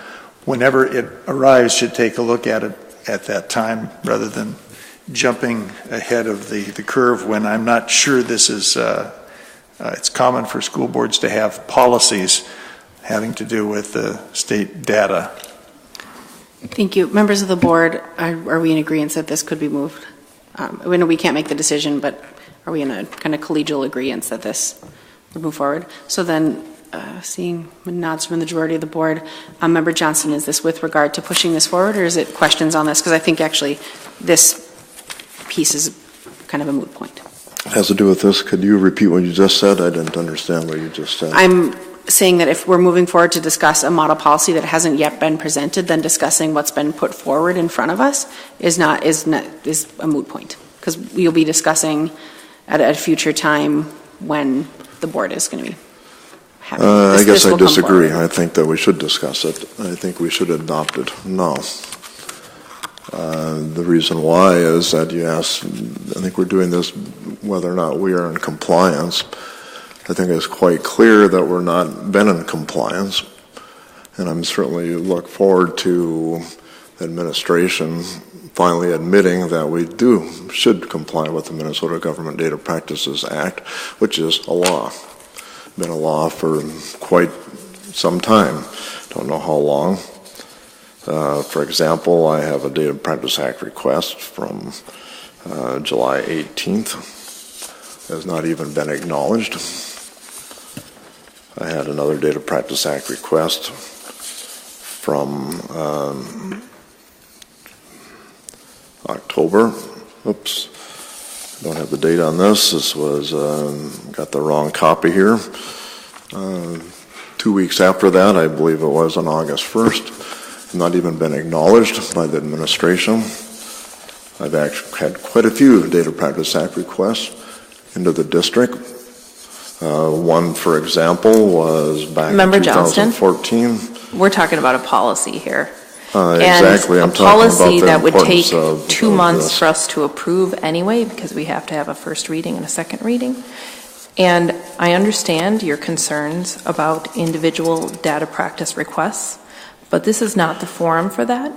whenever it arrives, should take a look at it at that time rather than jumping ahead of the curve when I'm not sure this is, it's common for school boards to have policies having to do with the state data. Thank you. Members of the board, are we in agreement that this could be moved? We know we can't make the decision, but are we in a kind of collegial agreement that this would move forward? So then, seeing nods from the majority of the board, Member Johnson, is this with regard to pushing this forward, or is it questions on this? Because I think actually this piece is kind of a moot point. It has to do with this. Could you repeat what you just said? I didn't understand what you just said. I'm saying that if we're moving forward to discuss a model policy that hasn't yet been presented, then discussing what's been put forward in front of us is a moot point, because we'll be discussing at a future time when the board is going to be having I guess I disagree. I think that we should discuss it. I think we should adopt it now. The reason why is that you asked, I think we're doing this whether or not we are in compliance. I think it's quite clear that we're not been in compliance, and I'm certainly look forward to the administration finally admitting that we should comply with the Minnesota Government Data Practices Act, which is a law. Been a law for quite some time. Don't know how long. For example, I have a Data Practice Act request from July 18th. It has not even been acknowledged. I had another Data Practice Act request from October. Oops, don't have the date on this. This was, got the wrong copy here. 2 weeks after that, I believe it was on August 1st. Not even been acknowledged by the administration. I've actually had quite a few Data Practice Act requests into the district. One, for example, was back Member in 2014. Johnston, we're talking about a policy here. Exactly. And I'm a talking policy about the that would take importance of 2 months this. for us to approve anyway, because we have to have a first reading and a second reading. And I understand your concerns about individual data practice requests, but this is not the forum for that,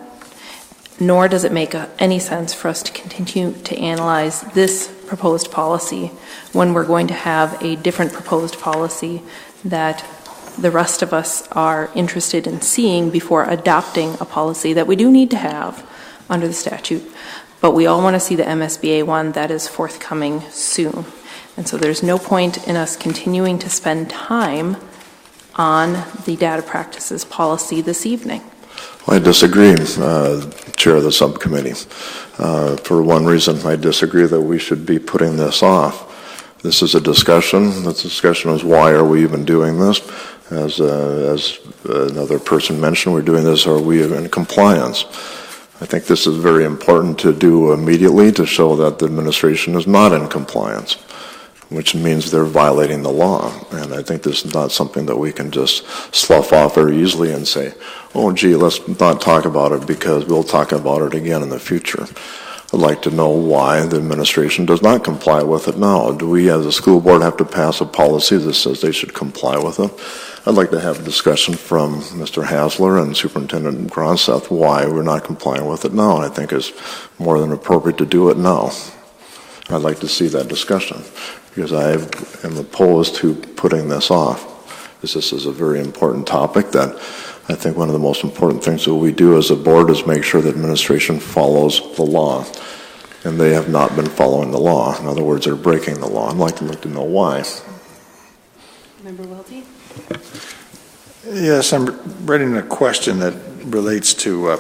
nor does it make any sense for us to continue to analyze this proposed policy when we're going to have a different proposed policy that the rest of us are interested in seeing before adopting a policy that we do need to have under the statute. But we all want to see the MSBA one that is forthcoming soon. And so there's no point in us continuing to spend time on the data practices policy this evening. I disagree, Chair of the subcommittee. For one reason, I disagree that we should be putting this off. This is a discussion. The discussion is why are we even doing this? As another person mentioned, we're doing this, are we in compliance? I think this is very important to do immediately to show that the administration is not in compliance, which means they're violating the law. And I think this is not something that we can just slough off very easily and say, oh, gee, let's not talk about it because we'll talk about it again in the future. I'd like to know why the administration does not comply with it now. Do we as a school board have to pass a policy that says they should comply with it? I'd like to have a discussion from Mr. Hasler and Superintendent Gronseth why we're not complying with it now. And I think it's more than appropriate to do it now. I'd like to see that discussion because I am opposed to putting this off. This is a very important topic that I think one of the most important things that we do as a board is make sure the administration follows the law. And they have not been following the law. In other words, they're breaking the law. I'd like to know why. Member Welty? Yes, I'm writing a question that relates to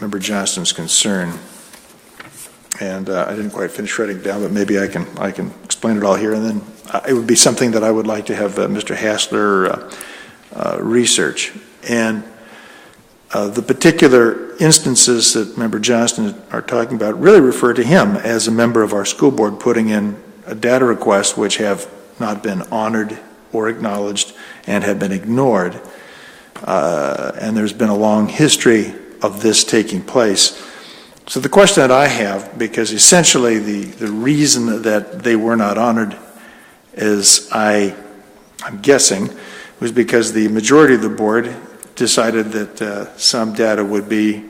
Member Johnston's concern. And I didn't quite finish writing it down, but maybe I can explain it all here. And then it would be something that I would like to have Mr. Hassler research. And the particular instances that Member Johnston are talking about really refer to him as a member of our school board putting in a data request which have not been honored or acknowledged and have been ignored. And there's been a long history of this taking place. So the question that I have, because essentially the reason that they were not honored is, I'm guessing, was because the majority of the board decided that some data would be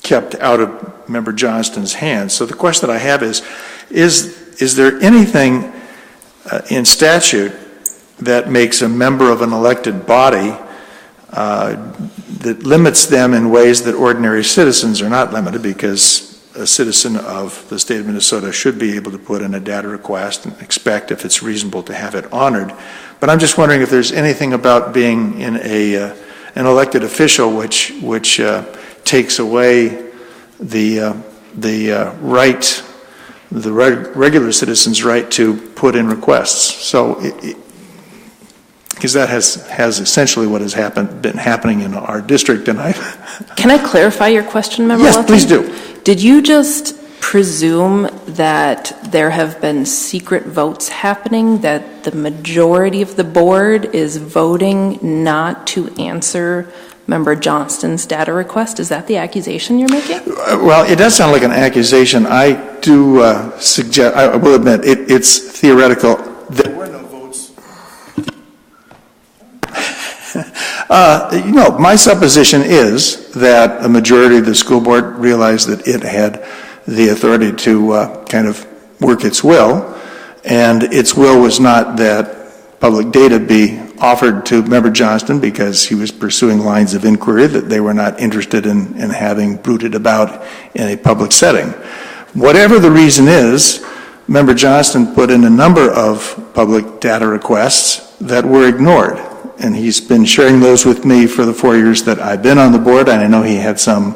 kept out of Member Johnston's hands. So the question that I have is there anything in statute that makes a member of an elected body that limits them in ways that ordinary citizens are not limited, because a citizen of the state of Minnesota should be able to put in a data request and expect, if it's reasonable, to have it honored. But I'm just wondering if there's anything about being in an elected official which takes away the regular citizen's right to put in requests. So, because that has essentially what has been happening in our district, and Can I clarify your question, Member Yes, Wilson? please do. Did you just presume that there have been secret votes happening, that the majority of the board is voting not to answer Member Johnston's data request? Is that the accusation you're making? Well, it does sound like an accusation. I do suggest, I will admit, it's theoretical. There were no votes. My supposition is that a majority of the school board realized that it had the authority to kind of work its will, and its will was not that public data be offered to Member Johnston because he was pursuing lines of inquiry that they were not interested in having bruited about in a public setting. Whatever the reason is, Member Johnston put in a number of public data requests that were ignored. And he's been sharing those with me for the 4 years that I've been on the board, and I know he had some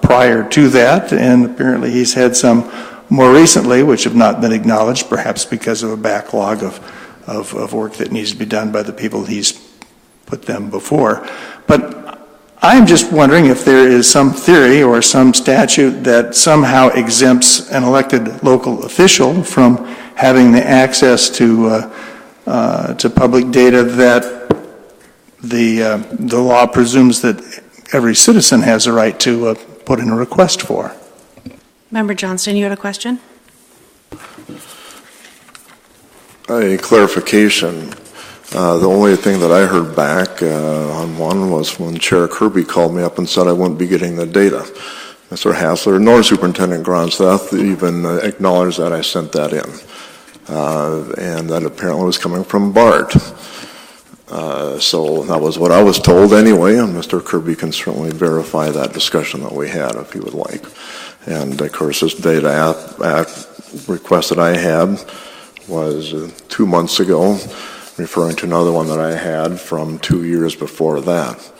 prior to that, and apparently he's had some more recently which have not been acknowledged, perhaps because of a backlog of work that needs to be done by the people he's put them before. But I'm just wondering if there is some theory or some statute that somehow exempts an elected local official from having the access to public data that the law presumes that every citizen has a right to put in a request for. Member Johnston, you had a question? A clarification. The only thing that I heard back on one was when Chair Kirby called me up and said I wouldn't be getting the data. Mr. Hassler nor Superintendent Gronseth even acknowledged that I sent that in. And that apparently was coming from Bart. So that was what I was told anyway, and Mr. Kirby can certainly verify that discussion that we had if he would like. And of course, this data request that I had was 2 months ago, referring to another one that I had from 2 years before that.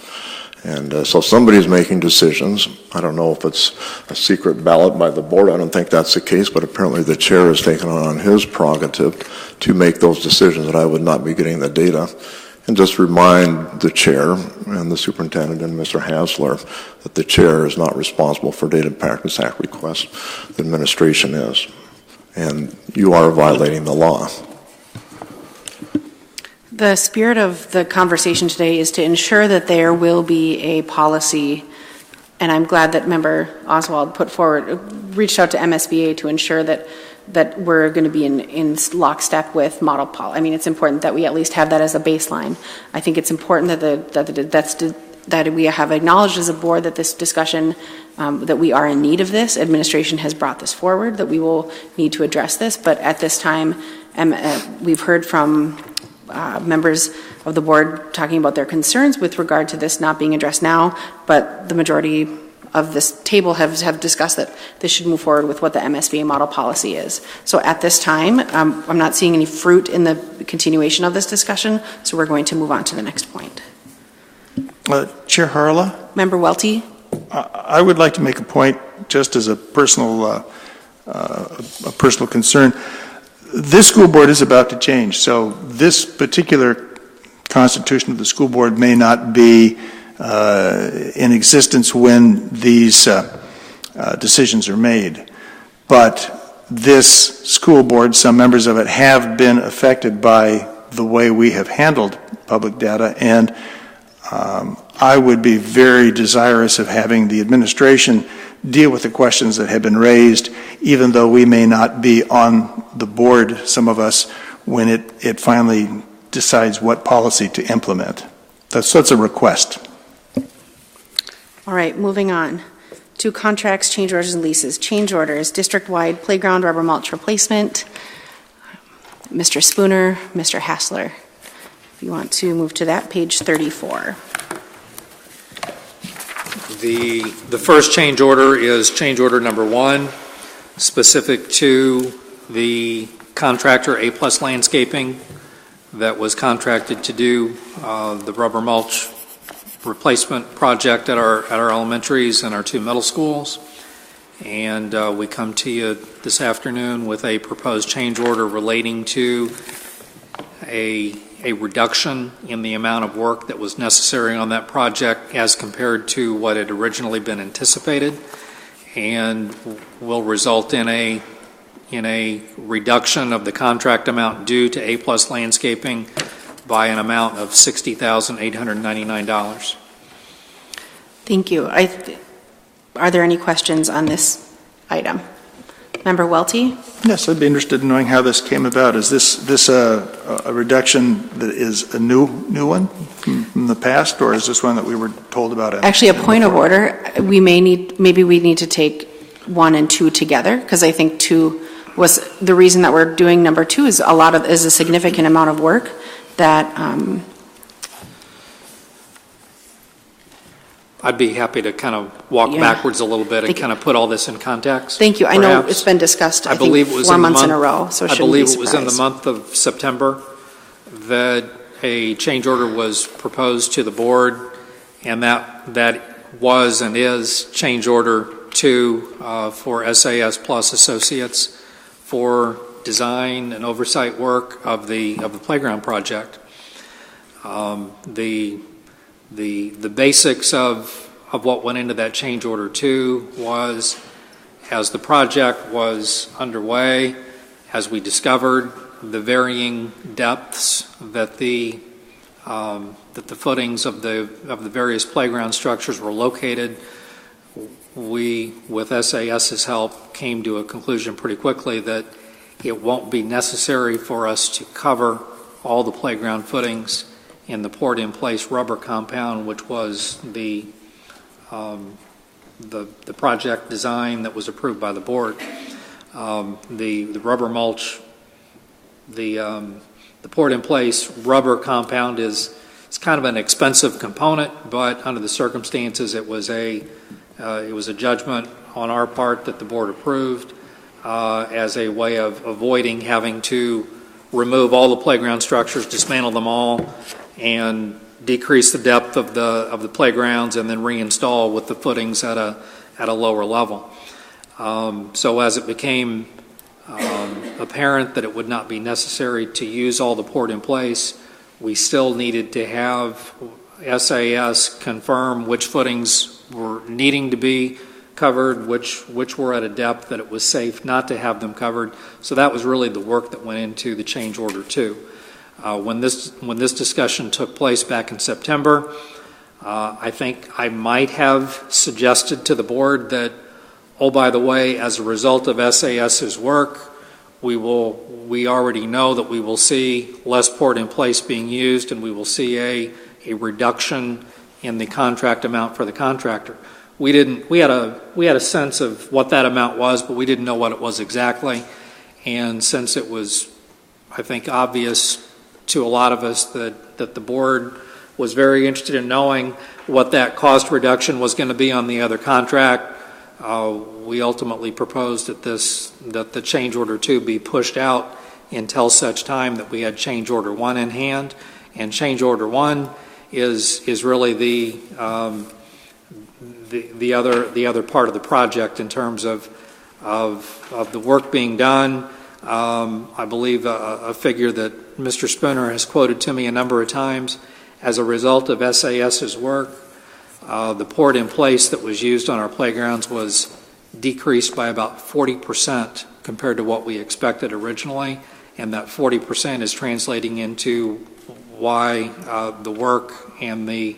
And so somebody's making decisions. I don't know if it's a secret ballot by the board. I don't think that's the case, but apparently the chair has taken on his prerogative to make those decisions that I would not be getting the data. And just remind the chair and the superintendent and Mr. Hassler that the chair is not responsible for Data Practice Act requests. The administration is. And you are violating the law. The spirit of the conversation today is to ensure that there will be a policy, and I'm glad that Member Oswald reached out to MSBA to ensure that we're going to be in lockstep with model policy. I mean, it's important that we at least have that as a baseline. I think it's important that we have acknowledged as a board that this discussion, that we are in need of this. Administration has brought this forward, that we will need to address this, but at this time, we've heard from members of the board talking about their concerns with regard to this not being addressed now, but the majority of this table have discussed that this should move forward with what the MSBA model policy is. So at this time, I'm not seeing any fruit in the continuation of this discussion, so we're going to move on to the next point. Chair Harla? Member Welty? I would like to make a point just as a personal concern. This school board is about to change, so this particular constitution of the school board may not be in existence when these decisions are made. But this school board, some members of it have been affected by the way we have handled public data, and I would be very desirous of having the administration deal with the questions that have been raised, even though we may not be on the board, some of us, when it finally decides what policy to implement. That's a request. All right, moving on to contracts, change orders, and leases. Change orders, district-wide playground rubber mulch replacement. Mr. Spooner, Mr. Hassler. If you want to move to that, page 34. The first change order is change order number 1, specific to the contractor A+ Landscaping that was contracted to do the rubber mulch replacement project at our elementaries and our 2 middle schools. And we come to you this afternoon with a proposed change order relating to a reduction in the amount of work that was necessary on that project as compared to what had originally been anticipated, and will result in a reduction of the contract amount due to A+ Landscaping by an amount of $60,899. Thank you. Are there any questions on this item? Member Welty? Yes, I'd be interested in knowing how this came about. Is this a reduction that is a new one from the past, or is this one that we were told about? Actually, a point of order. Maybe we need to take 1 and 2 together, because I think 2 was the reason that we're doing number 2 is a significant amount of work that. I'd be happy to kind of walk backwards a little bit and kind of put all this in context. Thank you. I know it's been discussed, I think, 4 months in a row, so it shouldn't be a surprise. I believe it was in the month of September that a change order was proposed to the board, and that was and is change order 2 for SAS Plus Associates for design and oversight work of the playground project. The basics of what went into that change order 2 was, as the project was underway, as we discovered the varying depths that the footings of the various playground structures were located, we, with SAS's help, came to a conclusion pretty quickly that it won't be necessary for us to cover all the playground footings in the poured-in-place rubber compound, which was the project design that was approved by the board. The rubber mulch, the poured-in-place rubber compound is kind of an expensive component, but under the circumstances, it was a judgment on our part that the board approved as a way of avoiding having to remove all the playground structures, dismantle them all, and decrease the depth of the playgrounds, and then reinstall with the footings at a lower level. So as it became apparent that it would not be necessary to use all the poured in place, we still needed to have SAS confirm which footings were needing to be covered, which were at a depth that it was safe not to have them covered. So that was really the work that went into the change order 2. When this discussion took place back in September, I think I might have suggested to the board that, oh, by the way, as a result of SAS's work, we already know that we will see less poured in place being used, and we will see a reduction in the contract amount for the contractor. We had a sense of what that amount was, but we didn't know what it was exactly. And since it was, I think, obvious to a lot of us that the board was very interested in knowing what that cost reduction was going to be on the other contract. We ultimately proposed that the change order 2 be pushed out until such time that we had change order 1 in hand. And change order 1 is really the other part of the project in terms of the work being done. I believe a figure that Mr. Spooner has quoted to me a number of times. As a result of SAS's work, the port in place that was used on our playgrounds was decreased by about 40% compared to what we expected originally, and that 40% is translating into why the work and the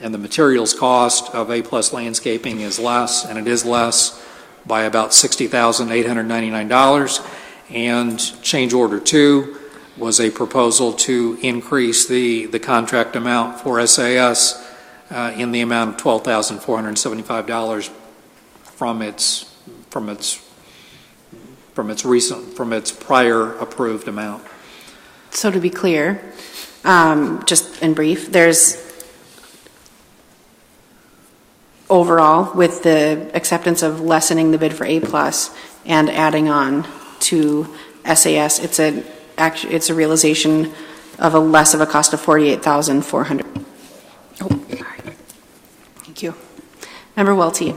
materials cost of A-plus landscaping is less, and it is less by about $60,899. And change order 2 was a proposal to increase the contract amount for SAS in the amount of $12,475 from its prior approved amount. So to be clear, just in brief, there's overall, with the acceptance of lessening the bid for A+ and adding on to SAS, it's a realization of a less of a cost of $48,400. Oh, sorry. Thank you. Member Welty.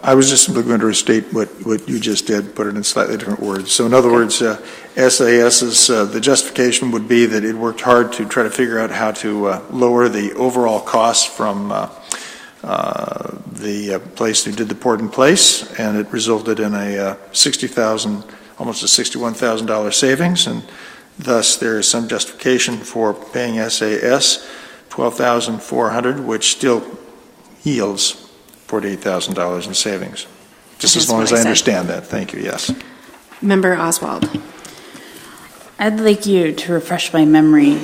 I was just simply going to restate what you just did, put it in slightly different words. So in other words, SAS's, the justification would be that it worked hard to try to figure out how to lower the overall cost from the place who did the port in place, and it resulted in a $60,000, almost a $61,000 savings, and thus there is some justification for paying SAS $12,400, which still yields $48,000 in savings. Just as long as I understand that. Thank you. Yes. Member Oswald. I'd like you to refresh my memory.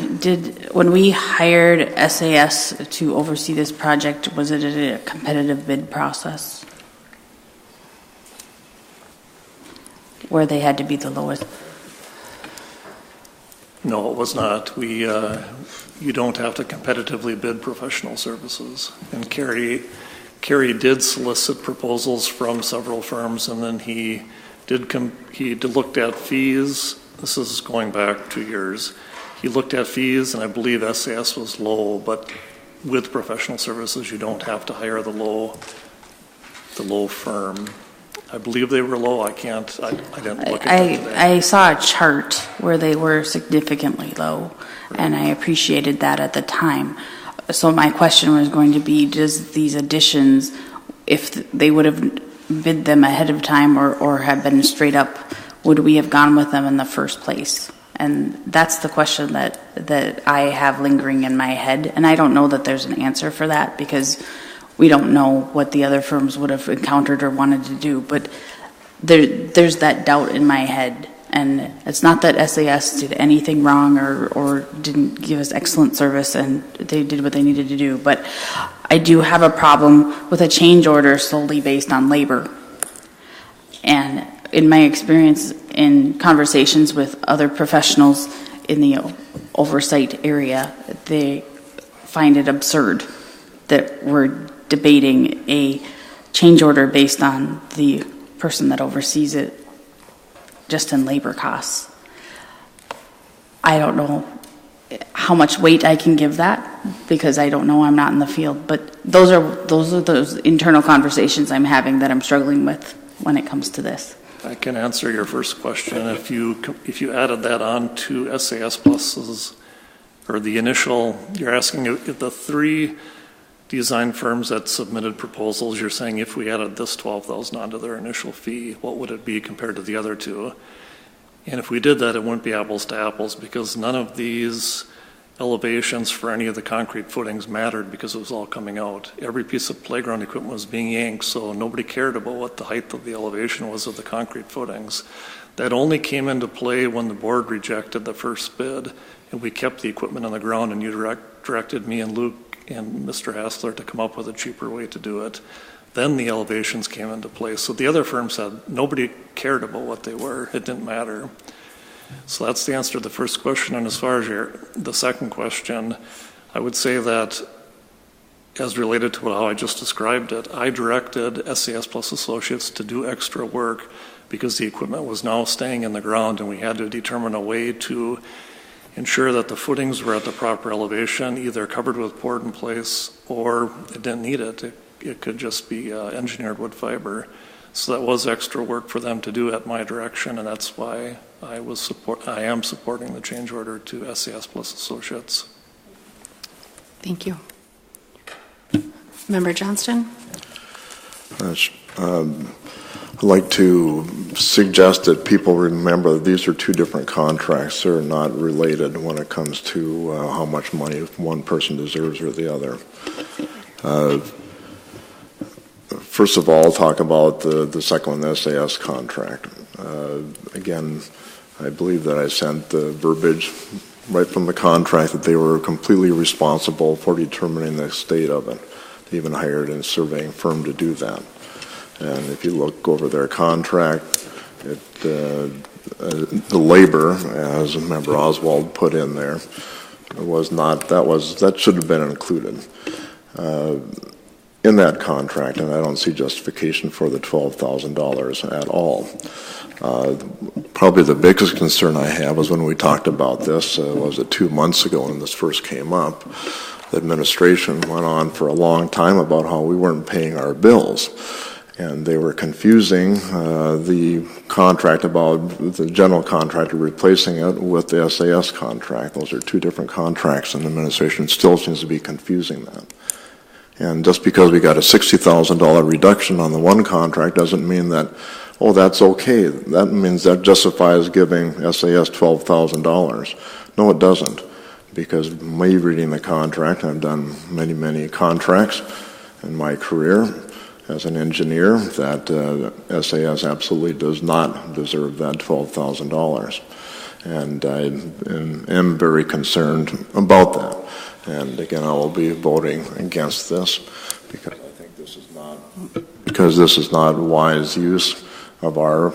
When we hired SAS to oversee this project, was it a competitive bid process where they had to be the lowest? No, it was not. You don't have to competitively bid professional services. And Kerry did solicit proposals from several firms, and then he looked at fees. This is going back 2 years. He looked at fees, and I believe SAS was low, but with professional services, you don't have to hire the low firm. I believe they were low. I didn't look at that today. I saw a chart where they were significantly low, and I appreciated that at the time. So my question was going to be, does these additions, if they would have bid them ahead of time or have been straight up, would we have gone with them in the first place? And that's the question that I have lingering in my head. And I don't know that there's an answer for that because we don't know what the other firms would have encountered or wanted to do. But there's that doubt in my head. And it's not that SAS did anything wrong or didn't give us excellent service and they did what they needed to do. But I do have a problem with a change order solely based on labor. And in my experience in conversations with other professionals in the oversight area, they find it absurd that we're debating a change order based on the person that oversees it just in labor costs. I don't know how much weight I can give that because I don't know, I'm not in the field, but those are those internal conversations I'm having that I'm struggling with when it comes to this. I can answer your first question. If you added that on to SAS buses, or the initial, you're asking if the 3 design firms that submitted proposals, you're saying if we added this $12,000 onto their initial fee, what would it be compared to the other 2? And if we did that, it wouldn't be apples to apples because none of these elevations for any of the concrete footings mattered because it was all coming out. Every piece of playground equipment was being yanked, so nobody cared about what the height of the elevation was of the concrete footings. That only came into play when the board rejected the first bid, and we kept the equipment on the ground, and you directed me and Luke and Mr. Hassler to come up with a cheaper way to do it. Then the elevations came into play. So the other firm said nobody cared about what they were. It didn't matter. So that's the answer to the first question. And as far as the second question, I would say that as related to how I just described it, I directed SAS Plus Associates to do extra work because the equipment was now staying in the ground and we had to determine a way to ensure that the footings were at the proper elevation, either covered with board in place or it didn't need it. It could just be engineered wood fiber. So that was extra work for them to do at my direction, and that's why I am supporting the change order to SAS Plus Associates. Thank you. Member Johnston? I'd like to suggest that people remember that these are two different contracts. They're not related when it comes to how much money one person deserves or the other. First of all, I'll talk about the second one, the SAS contract. Again, I believe that I sent the verbiage right from the contract that they were completely responsible for determining the state of it. They even hired a surveying firm to do that. And if you look over their contract, the labor, as Member Oswald put in there, that should have been included in that contract, and I don't see justification for the $12,000 at all. Probably the biggest concern I have was when we talked about this, was it 2 months ago when this first came up, the administration went on for a long time about how we weren't paying our bills. And they were confusing the contract about the general contractor replacing it with the SAS contract. Those are two different contracts, and the administration still seems to be confusing that. And just because we got a $60,000 reduction on the one contract doesn't mean that, oh, that's okay. That means that justifies giving SAS $12,000. No, it doesn't. Because me reading the contract, I've done many, many contracts in my career as an engineer, that SAS absolutely does not deserve that $12,000. And I am very concerned about that. And again, I will be voting against this because I think this is not wise use of our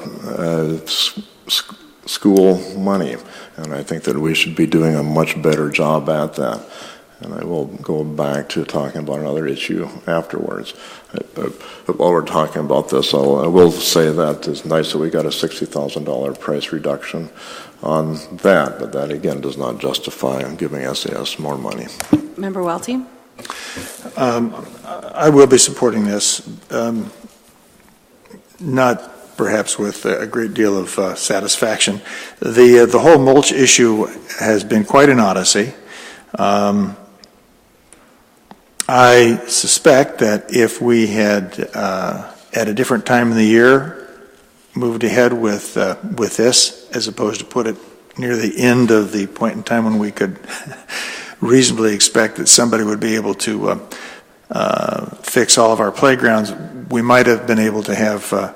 school money. And I think that we should be doing a much better job at that. And I will go back to talking about another issue afterwards. While we're talking about this, I will say that it's nice that we got a $60,000 price reduction on that, but that again does not justify giving SAS more money. Member Welty? I will be supporting this, not perhaps with a great deal of satisfaction. The whole mulch issue has been quite an odyssey. I suspect that if we had, at a different time in the year, moved ahead with this, as opposed to put it near the end of the point in time when we could reasonably expect that somebody would be able to fix all of our playgrounds, we might have been able to have,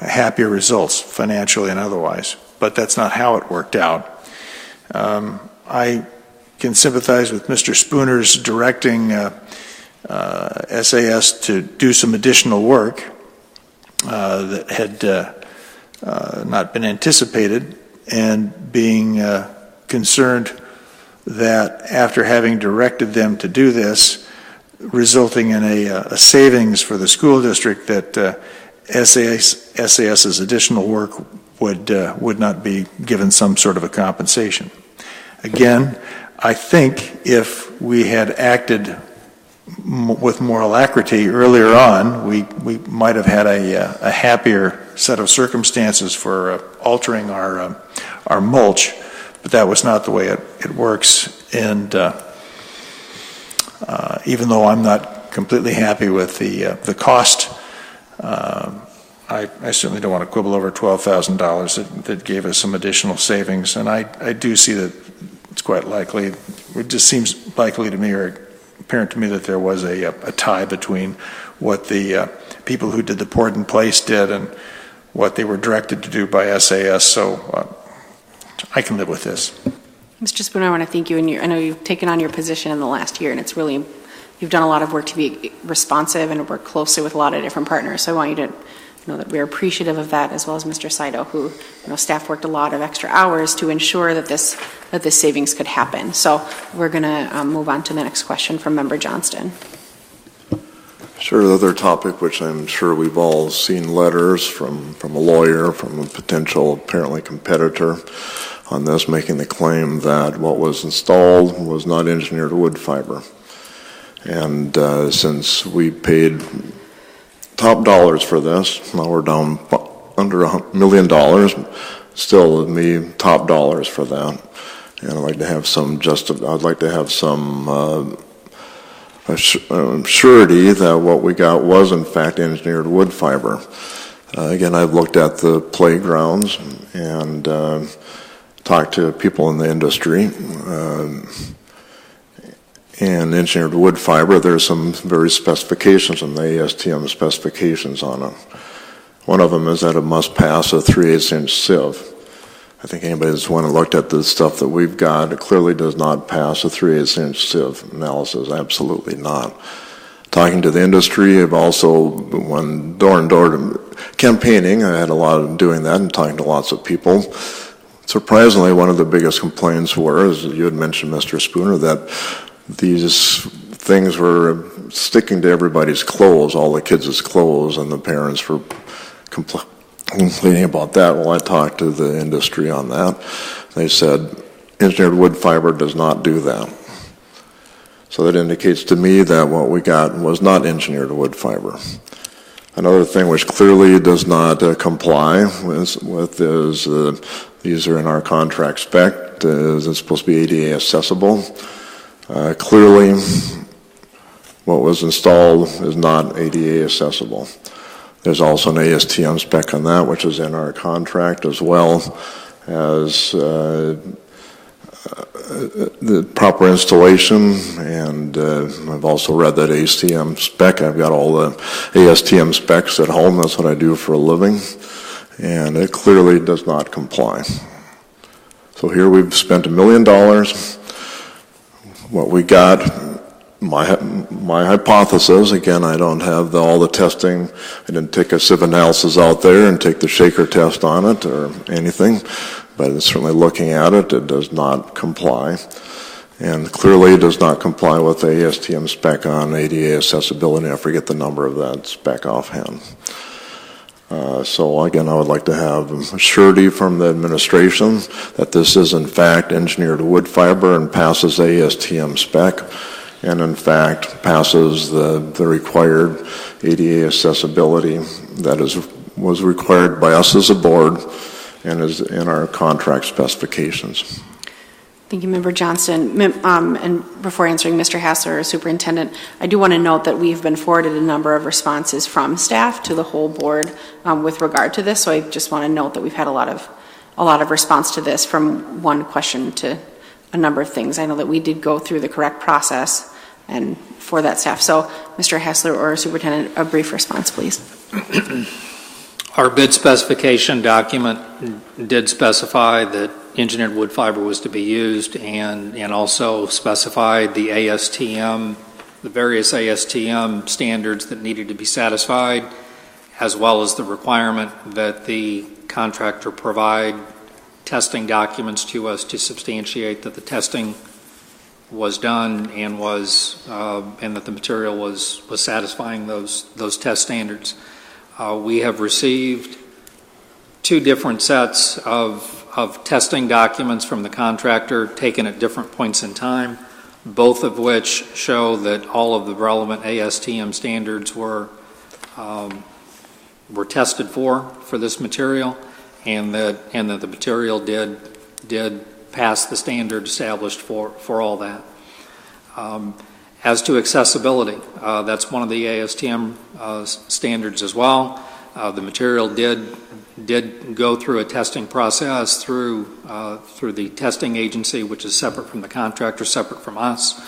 happier results financially and otherwise. But that's not how it worked out. I can sympathize with Mr. Spooner's directing SAS to do some additional work that had not been anticipated, and being concerned that after having directed them to do this, resulting in a savings for the school district, that SAS's additional work would not be given some sort of a compensation. Again, I think if we had acted with more alacrity earlier on, we might have had a happier set of circumstances for altering our mulch, but that was not the way it works. And even though I'm not completely happy with the cost, I certainly don't want to quibble over $12,000 that gave us some additional savings. And I do see that it's quite likely, it just seems likely to me, or apparent to me, that there was a tie between what the people who did the poured in place did and what they were directed to do by SAS. So I can live with this. Mr. Spooner, I want to thank you. And I know you've taken on your position in the last year, and it's really, you've done a lot of work to be responsive and work closely with a lot of different partners. So I want you to know that we're appreciative of that, as well as Mr. Saito, who, staff worked a lot of extra hours to ensure that this savings could happen. So we're going to move on to the next question from Member Johnston. Sure, the other topic, which I'm sure we've all seen letters from a lawyer, from a potential apparently competitor on this, making the claim that what was installed was not engineered wood fiber. And since we paid top dollars for this, now we're down under $1 million, still me top dollars for that. And I'd like to have some surety that what we got was in fact engineered wood fiber. Again, I've looked at the playgrounds and talked to people in the industry. And engineered wood fiber, there's some very specifications in the ASTM specifications on it. One of them is that it must pass a 3/8 inch sieve. I think anybody that's went and looked at the stuff that we've got, it clearly does not pass a 3/8 inch sieve analysis, absolutely not. Talking to the industry, I've also went door and door to campaigning. I had a lot of doing that and talking to lots of people. Surprisingly, one of the biggest complaints were, as you had mentioned, Mr. Spooner, that these things were sticking to everybody's clothes, all the kids' clothes, and the parents were complaining about that. Well, I talked to the industry on that. They said engineered wood fiber does not do that. So that indicates to me that what we got was not engineered wood fiber. Another thing which clearly does not comply with is, these are in our contract spec, is it's supposed to be ADA accessible. Clearly, what was installed is not ADA accessible. There's also an ASTM spec on that, which is in our contract, as well as the proper installation. And I've also read that ASTM spec. I've got all the ASTM specs at home. That's what I do for a living. And it clearly does not comply. So here we've spent $1 million. What we got, my hypothesis, again, I don't have all the testing. I didn't take a sieve analysis out there and take the shaker test on it or anything, but it's certainly looking at it, it does not comply. And clearly does not comply with the ASTM spec on ADA accessibility. I forget the number of that spec offhand. So again, I would like to have a surety from the administration that this is in fact engineered wood fiber and passes ASTM spec, and in fact passes the required ADA accessibility that was required by us as a board and is in our contract specifications. Thank you, Member Johnston. And before answering Mr. Hassler, or Superintendent, I do want to note that we've been forwarded a number of responses from staff to the whole board with regard to this. So I just want to note that we've had a lot of response to this, from one question to a number of things. I know that we did go through the correct process and for that staff. So Mr. Hassler or Superintendent, a brief response, please. Our bid specification document did specify that engineered wood fiber was to be used, and also specified the ASTM, the various ASTM standards that needed to be satisfied, as well as the requirement that the contractor provide testing documents to us to substantiate that the testing was done and that the material was satisfying those test standards. We have received 2 different sets of testing documents from the contractor taken at different points in time, both of which show that all of the relevant ASTM standards were tested for this material, and that the material did pass the standard established for all that. As to accessibility, that's one of the ASTM standards as well. The material did go through a testing process through the testing agency, which is separate from the contractor, separate from us,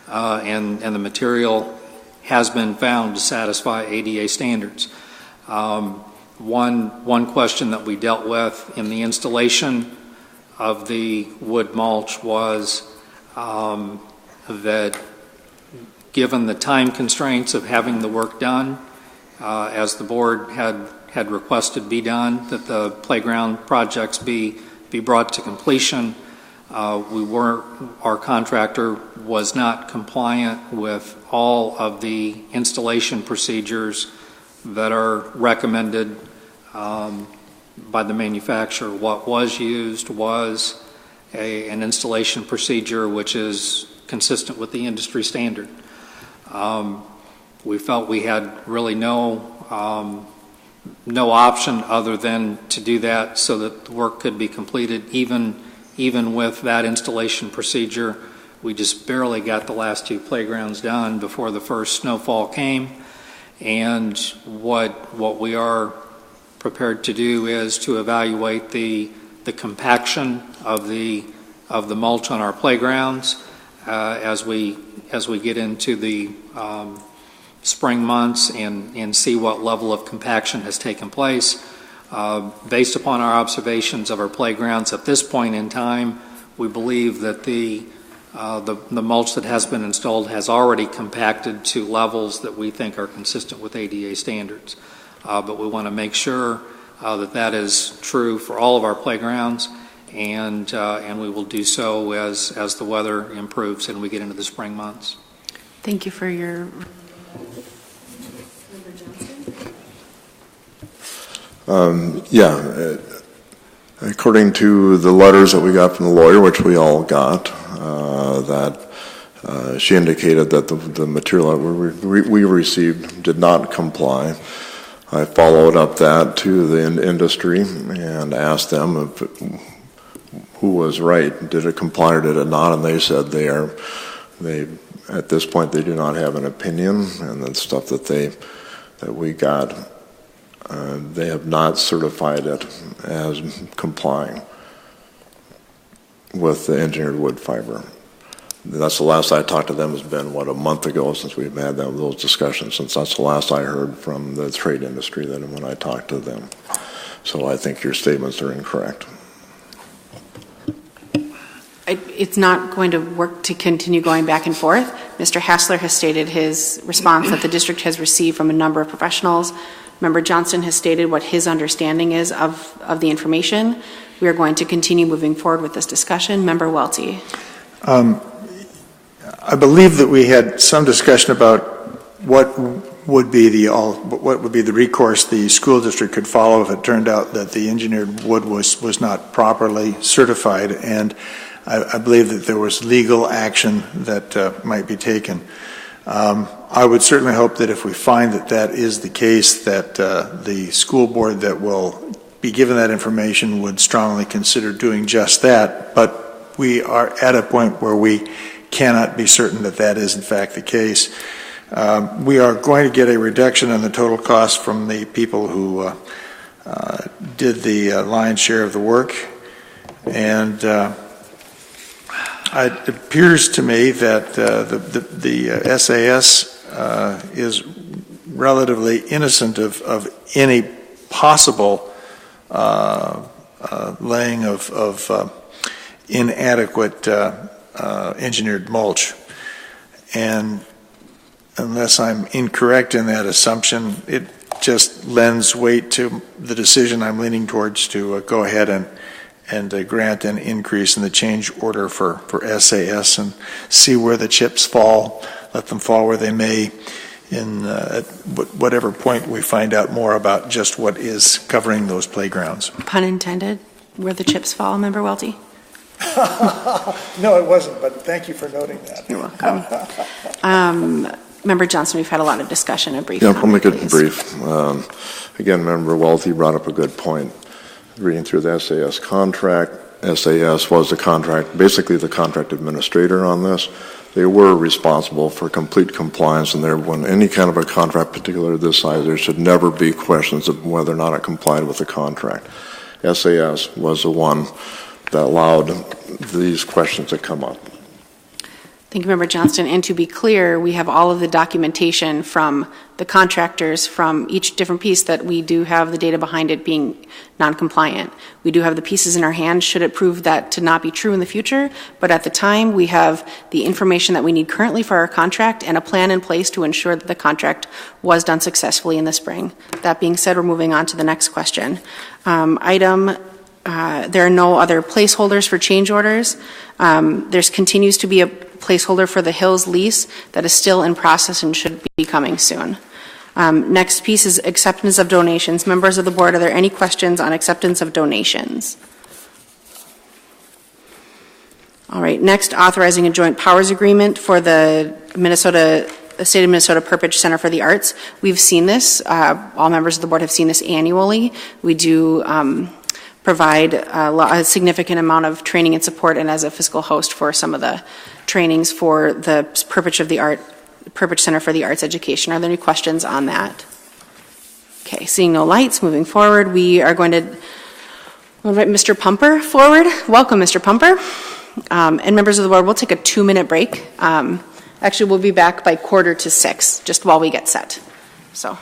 and the material has been found to satisfy ADA standards. One question that we dealt with in the installation of the wood mulch was that given the time constraints of having the work done, as the board had had requested be done, that the playground projects be brought to completion. Our contractor was not compliant with all of the installation procedures that are recommended by the manufacturer. What was used was an installation procedure which is consistent with the industry standard. We felt we had really no option other than to do that so that the work could be completed. Even with that installation procedure, we just barely got the last two playgrounds done before the first snowfall came. And what we are prepared to do is to evaluate the compaction of the mulch on our playgrounds as we get into the spring months and see what level of compaction has taken place. Based upon our observations of our playgrounds at this point in time, we believe that the mulch that has been installed has already compacted to levels that we think are consistent with ADA standards. But we want to make sure that is true for all of our playgrounds, and we will do so as the weather improves and we get into the spring months. Thank you for your... According to the letters that we got from the lawyer, which we all got, she indicated that the material that we received did not comply. I followed up that to the industry and asked them who was right. Did it comply or did it not? And they said at this point they do not have an opinion, and the stuff that we got, they have not certified it as complying with the engineered wood fiber. That's the last I talked to them has been, a month ago since we've had those discussions, since that's the last I heard from the trade industry when I talked to them. So I think your statements are incorrect. It's not going to work to continue going back and forth. Mr. Hassler has stated his response that the district has received from a number of professionals. Member Johnson has stated what his understanding is of the information. We are going to continue moving forward with this discussion. Member Welty. I believe that we had some discussion about what would be the recourse the school district could follow if it turned out that the engineered wood was not properly certified, and I believe that there was legal action that might be taken. I would certainly hope that if we find that is the case, that the school board that will be given that information would strongly consider doing just that, but we are at a point where we cannot be certain that is in fact the case. We are going to get a reduction in the total cost from the people who did the lion's share of the work, and it appears to me that the SAS is relatively innocent of any possible laying of inadequate engineered mulch. And unless I'm incorrect in that assumption, it just lends weight to the decision I'm leaning towards to go ahead and grant an increase in the change order for SAS and see where the chips fall, let them fall where they may, at whatever point we find out more about just what is covering those playgrounds. Pun intended, where the chips fall, Member Welty? No, it wasn't, but thank you for noting that. You're welcome. Member Johnson, we've had a lot of discussion. A brief comment, I'll make it please. brief. Again, Member Welty brought up a good point. Reading through the SAS contract, SAS was basically the contract administrator on this. They were responsible for complete compliance, and when any kind of a contract, particularly this size, there should never be questions of whether or not it complied with the contract. SAS was the one that allowed these questions to come up. Thank you, Member Johnston. And to be clear, we have all of the documentation from the contractors from each different piece that we do have the data behind it being non-compliant. We do have the pieces in our hand should it prove that to not be true in the future, but at the time we have the information that we need currently for our contract and a plan in place to ensure that the contract was done successfully in the spring. That being said, we're moving on to the next question. There are no other placeholders for change orders. There continues to be a placeholder for the Hills lease that is still in process and should be coming soon. Next piece is acceptance of donations. Members of the board, are there any questions on acceptance of donations? All right, next, authorizing a joint powers agreement for the State of Minnesota Perpich Center for the Arts. We've seen this. All members of the board have seen this annually. We do provide a significant amount of training and support and as a fiscal host for some of the trainings for the Perpich Center for the Arts Education. Are there any questions on that? Okay, seeing no lights, moving forward, we are going to invite Mr. Pumper forward. Welcome, Mr. Pumper. And members of the board, we'll take a 2-minute break. Actually, we'll be back by 5:45, just while we get set. So.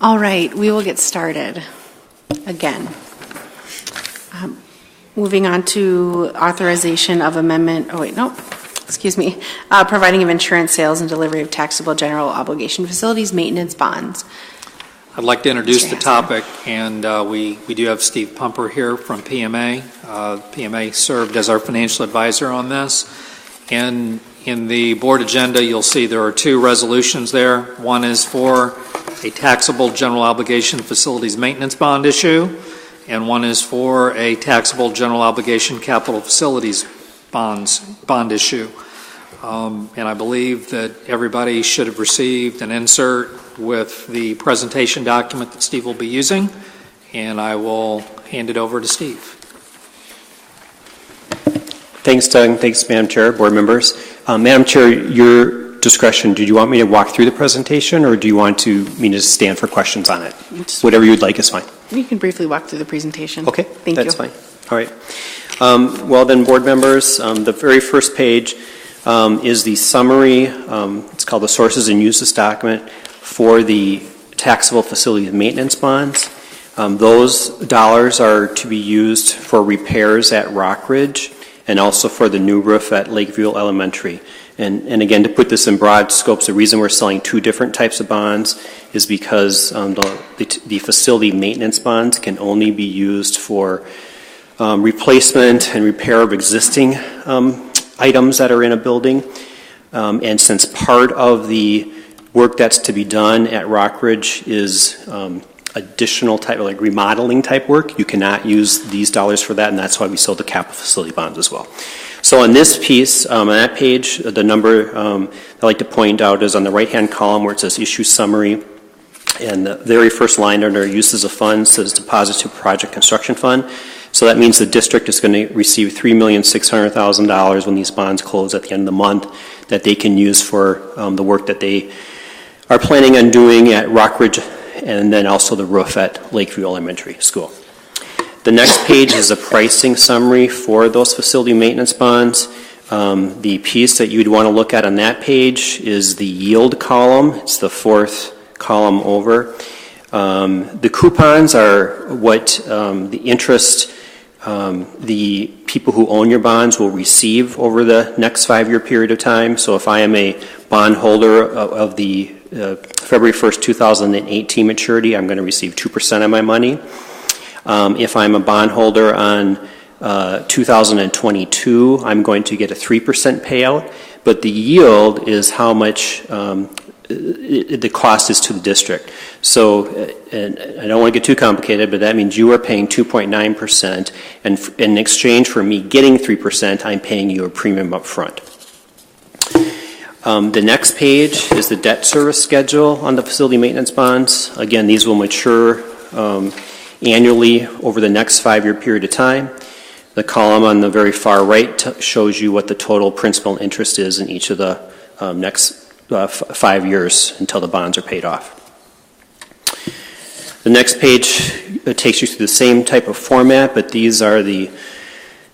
All right, we will get started again. Moving on to authorization of amendment, providing of insurance sales and delivery of taxable general obligation facilities maintenance bonds. I'd like to introduce the topic, and we do have Steve Pumper here from PMA. PMA served as our financial advisor on this. And in the board agenda, you'll see there are two resolutions there. One is for a taxable general obligation facilities maintenance bond issue, and one is for a taxable general obligation capital facilities bond issue. And I believe that everybody should have received an insert with the presentation document that Steve will be using, and I will hand it over to Steve. Thanks, Doug. Thanks, Madam Chair, board members. Madam Chair, your discretion, did you want me to walk through the presentation, or do you want me to stand for questions on it? Whatever you'd like is fine. You can briefly walk through the presentation. Okay, Thank you. that's fine. All right. Well then, board members, the very first page is the summary. It's called the sources and uses document for the taxable facility maintenance bonds. Those dollars are to be used for repairs at Rockridge and also for the new roof at Lakeview Elementary. And again, to put this in broad scopes, the reason we're selling two different types of bonds is because the facility maintenance bonds can only be used for replacement and repair of existing items that are in a building. And since part of the work that's to be done at Rockridge is additional type, like remodeling type work, you cannot use these dollars for that, and that's why we sold the capital facility bonds as well. So on this piece, on that page, the number I like to point out is on the right-hand column where it says issue summary, and the very first line under uses of funds says deposit to project construction fund. So that means the district is going to receive $3,600,000 when these bonds close at the end of the month that they can use for the work that they are planning on doing at Rockridge and then also the roof at Lakeview Elementary School. The next page is a pricing summary for those facility maintenance bonds. The piece that you'd want to look at on that page is the yield column. It's the fourth column over. The coupons are what the interest the people who own your bonds will receive over the next 5-year period of time. So if I am a bondholder of the February 1st, 2018 maturity, I'm going to receive 2% of my money. If I'm a bondholder on 2022, I'm going to get a 3% payout, but the yield is how much the cost is to the district. So, and I don't want to get too complicated, but that means you are paying 2.9%, and in exchange for me getting 3%, I'm paying you a premium up front. The next page is the debt service schedule on the facility maintenance bonds. Again, these will mature annually over the next 5-year period of time. The column on the very far right shows you what the total principal and interest is in each of the next 5 years until the bonds are paid off. The next page takes you through the same type of format, but these are the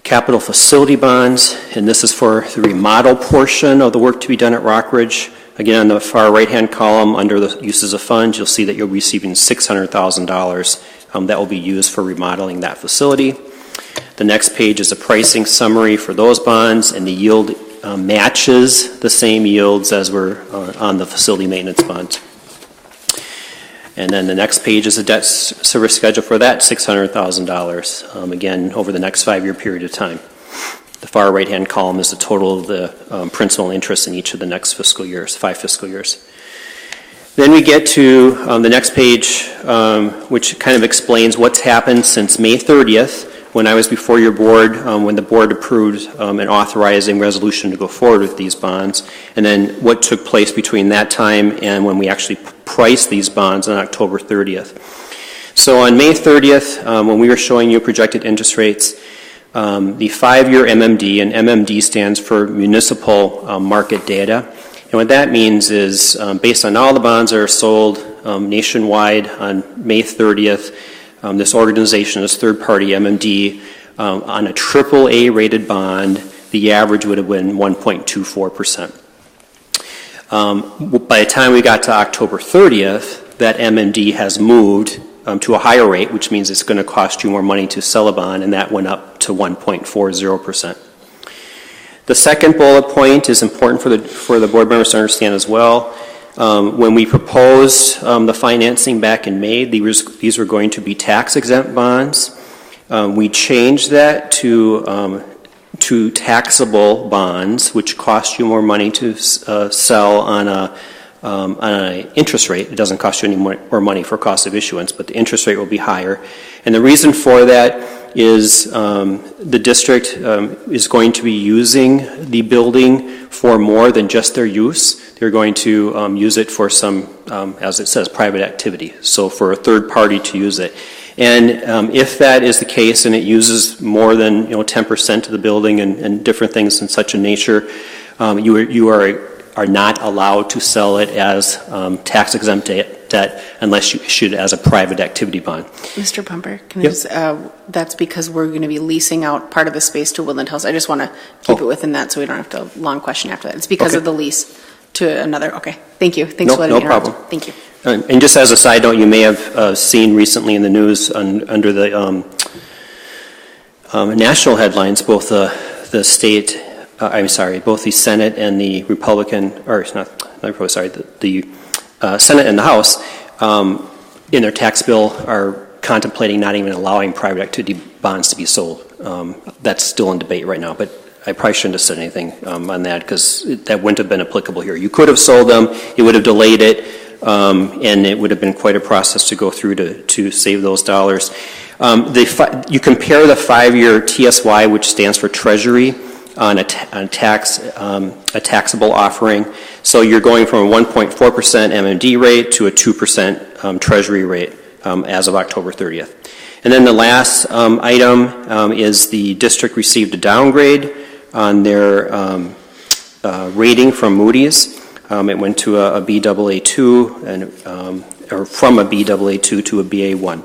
capital facility bonds, and this is for the remodel portion of the work to be done at Rockridge. Again, on the far right-hand column under the uses of funds, you'll see that you'll be receiving $600,000 that will be used for remodeling that facility. The next page is a pricing summary for those bonds, and the yield matches the same yields as were on the facility maintenance bonds. And then the next page is a debt service schedule for that, $600,000, again, over the next 5-year period of time. The far right-hand column is the total of the principal and interest in each of the next fiscal years, 5 fiscal years. Then we get to the next page, which kind of explains what's happened since May 30th, when I was before your board, when the board approved an authorizing resolution to go forward with these bonds, and then what took place between that time and when we actually priced these bonds on October 30th. So on May 30th, when we were showing you projected interest rates, the 5-year MMD, and MMD stands for Municipal Market Data, and what that means is based on all the bonds that are sold nationwide on May 30th, this organization, this third-party MMD, on a AAA rated bond, the average would have been 1.24%. By the time we got to October 30th, that M&D has moved to a higher rate, which means it's going to cost you more money to sell a bond, and that went up to 1.40%. The second bullet point is important for the board members to understand as well. When we proposed the financing back in May, these were going to be tax-exempt bonds. We changed that to taxable bonds, which cost you more money to sell on an interest rate. It doesn't cost you any more money for cost of issuance, but the interest rate will be higher. And the reason for that is the district is going to be using the building for more than just their use. They're going to use it for some, as it says, private activity, so for a third party to use it. And if that is the case and it uses more than 10% of the building and different things in such a nature, you are not allowed to sell it as tax-exempt debt unless you issue it as a private activity bond. Mr. Pumper, can I just, that's because we're going to be leasing out part of the space to Woodland House. I just want to keep it within that so we don't have to long question after that. It's because of the lease to another. Okay, thank you. Thanks for letting me interrupt. No problem. Thank you. And just as a side note, you may have seen recently in the news under the national headlines, both the state, both the Senate and the Republican, or not the Republican, sorry, the Senate and the House, in their tax bill are contemplating not even allowing private activity bonds to be sold. That's still in debate right now, but I probably shouldn't have said anything on that because that wouldn't have been applicable here. You could have sold them, it would have delayed it, and it would have been quite a process to go through to save those dollars. You compare the 5-year TSY, which stands for Treasury, on a taxable offering. So you're going from a 1.4% M&D rate to a 2% Treasury rate as of October 30th. And then the last item is the district received a downgrade on their rating from Moody's. It went to a Baa2, or from a Baa2 to a Ba1.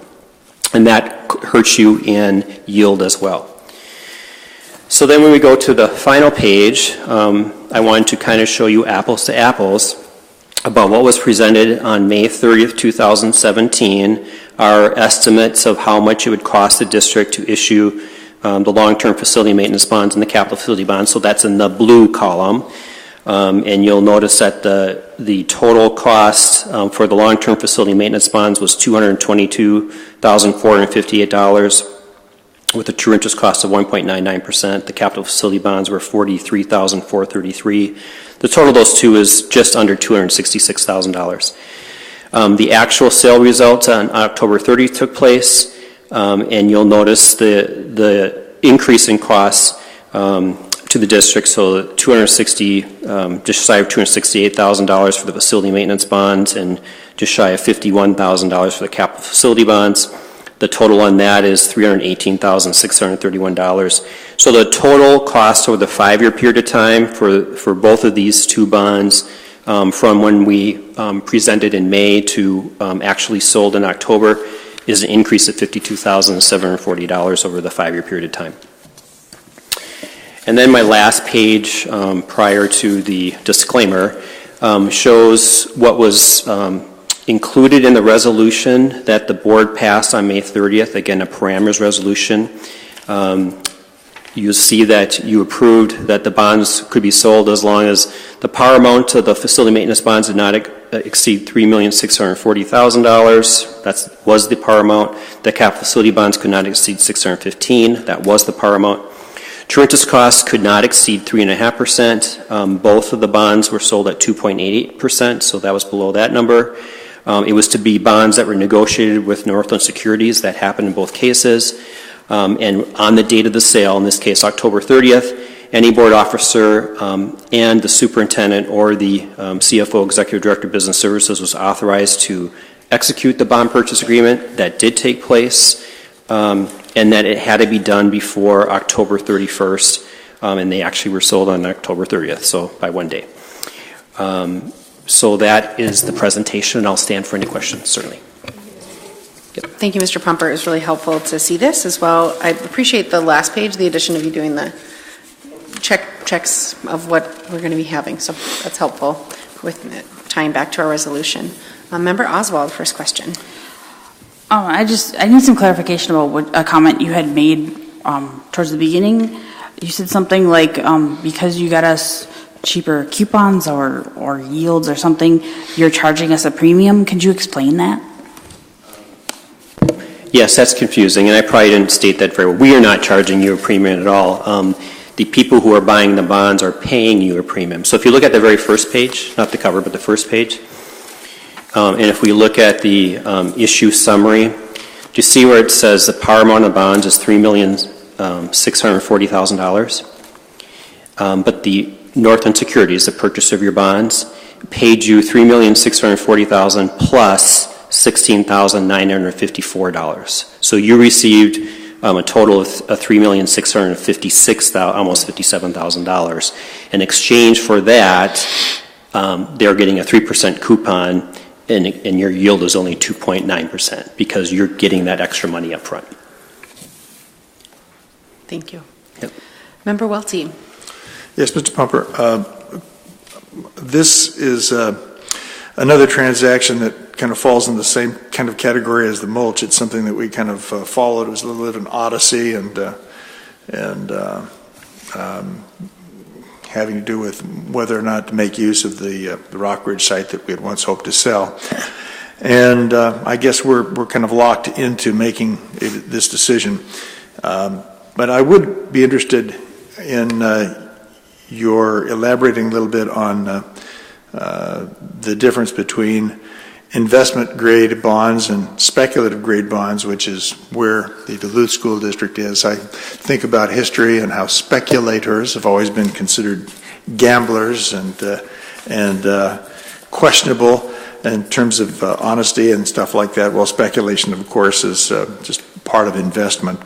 And that hurts you in yield as well. So then when we go to the final page, I wanted to kind of show you apples to apples about what was presented on May 30th, 2017, our estimates of how much it would cost the district to issue the long-term facility maintenance bonds and the capital facility bonds. So that's in the blue column. And you'll notice that the total cost for the long-term facility maintenance bonds was $222,458 with a true interest cost of 1.99%. The capital facility bonds were $43,433. The total of those two is just under $266,000. The actual sale results on October 30th took place, and you'll notice the increase in costs to the district. So just shy of $268,000 for the facility maintenance bonds and just shy of $51,000 for the capital facility bonds. The total on that is $318,631. So the total cost over the 5-year period of time for both of these two bonds from when we presented in May to actually sold in October is an increase of $52,740 over the 5-year period of time. And then my last page prior to the disclaimer shows what was included in the resolution that the board passed on May 30th, again, a parameters resolution. You see that you approved that the bonds could be sold as long as the par amount of the facility maintenance bonds did not exceed $3,640,000. That was the par amount. The capital facility bonds could not exceed $615,000. That was the par amount. True interest costs could not exceed 3.5%. Both of the bonds were sold at 2.88%, so that was below that number. It was to be bonds that were negotiated with Northland Securities. That happened in both cases. And on the date of the sale, in this case October 30th, any board officer and the superintendent or the CFO, Executive Director of Business Services, was authorized to execute the bond purchase agreement. That did take place, and that it had to be done before October 31st, and they actually were sold on October 30th, so by one day. So that is the presentation, and I'll stand for any questions, certainly. Thank you, Mr. Pumper. It was really helpful to see this as well. I appreciate the last page, the addition of you doing the checks of what we're going to be having. So that's helpful with tying back to our resolution. Member Oswald, first question. I need some clarification about a comment you had made towards the beginning. You said something like, because you got us cheaper coupons or yields or something, you're charging us a premium. Could you explain that? Yes, that's confusing, and I probably didn't state that very well. We are not charging you a premium at all. The people who are buying the bonds are paying you a premium. So if you look at the very first page, not the cover, but the first page, and if we look at the issue summary, do you see where it says the par amount of bonds is $3,640,000? But the Northland Securities, the purchaser of your bonds, paid you $3,640,000 plus $16,954. So you received a total of $3,656,000, almost $57,000. In exchange for that, they're getting a 3% coupon, and your yield is only 2.9% because you're getting that extra money up front. Thank you. Yep. Member Welty. Yes, Mr. Pumper. This is another transaction that kind of falls in the same kind of category as the mulch. It's something that we kind of followed. It was a little bit of an odyssey and having to do with whether or not to make use of the Rockridge site that we had once hoped to sell. And I guess we're kind of locked into making this decision. But I would be interested in your elaborating a little bit on the difference between investment grade bonds and speculative grade bonds, which is where the Duluth School District is. I think about history and how speculators have always been considered gamblers and questionable in terms of honesty and stuff like that. Well, speculation, of course, is just part of investment.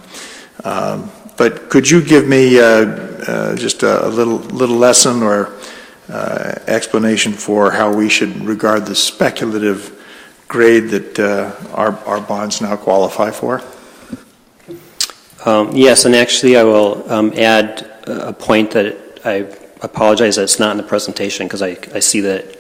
But could you give me just a little lesson or explanation for how we should regard the speculative grade that our bonds now qualify for? Yes, and actually I will add a point that I apologize that it's not in the presentation because I see that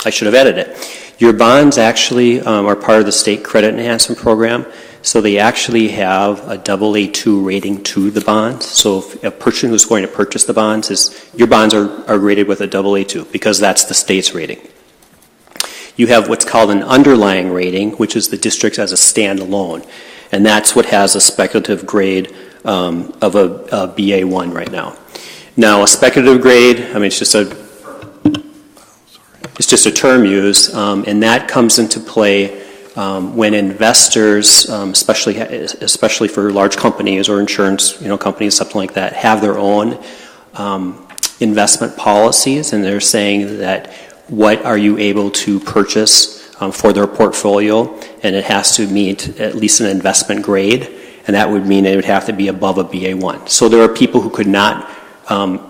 I should have added it. Your bonds actually are part of the state credit enhancement program. So they actually have a AA2 rating to the bonds. So if a person who's going to purchase the bonds your bonds are rated with a AA2 because that's the state's rating. You have what's called an underlying rating, which is the district as a standalone. And that's what has a speculative grade of a BA1 right now. Now a speculative grade, I mean it's just a term used, and that comes into play when investors, especially for large companies or insurance, companies, something like that, have their own investment policies, and they're saying that what are you able to purchase for their portfolio, and it has to meet at least an investment grade, and that would mean it would have to be above a BA1. So there are people who could not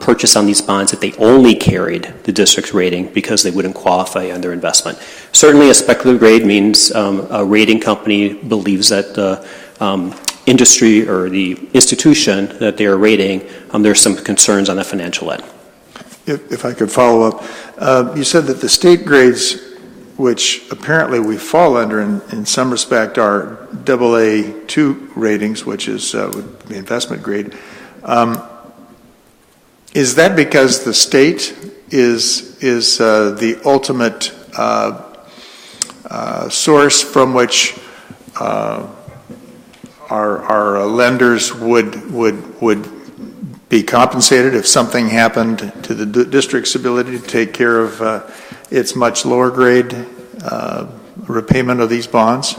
purchase on these bonds if they only carried the district's rating because they wouldn't qualify on their investment. Certainly a speculative grade means a rating company believes that the industry or the institution that they are rating, there's some concerns on the financial end. If I could follow up, you said that the state grades, which apparently we fall under in some respect, are AA2 ratings, which is would be investment grade. Is that because the state is the ultimate source from which our lenders would be compensated if something happened to the district's ability to take care of its much lower grade repayment of these bonds?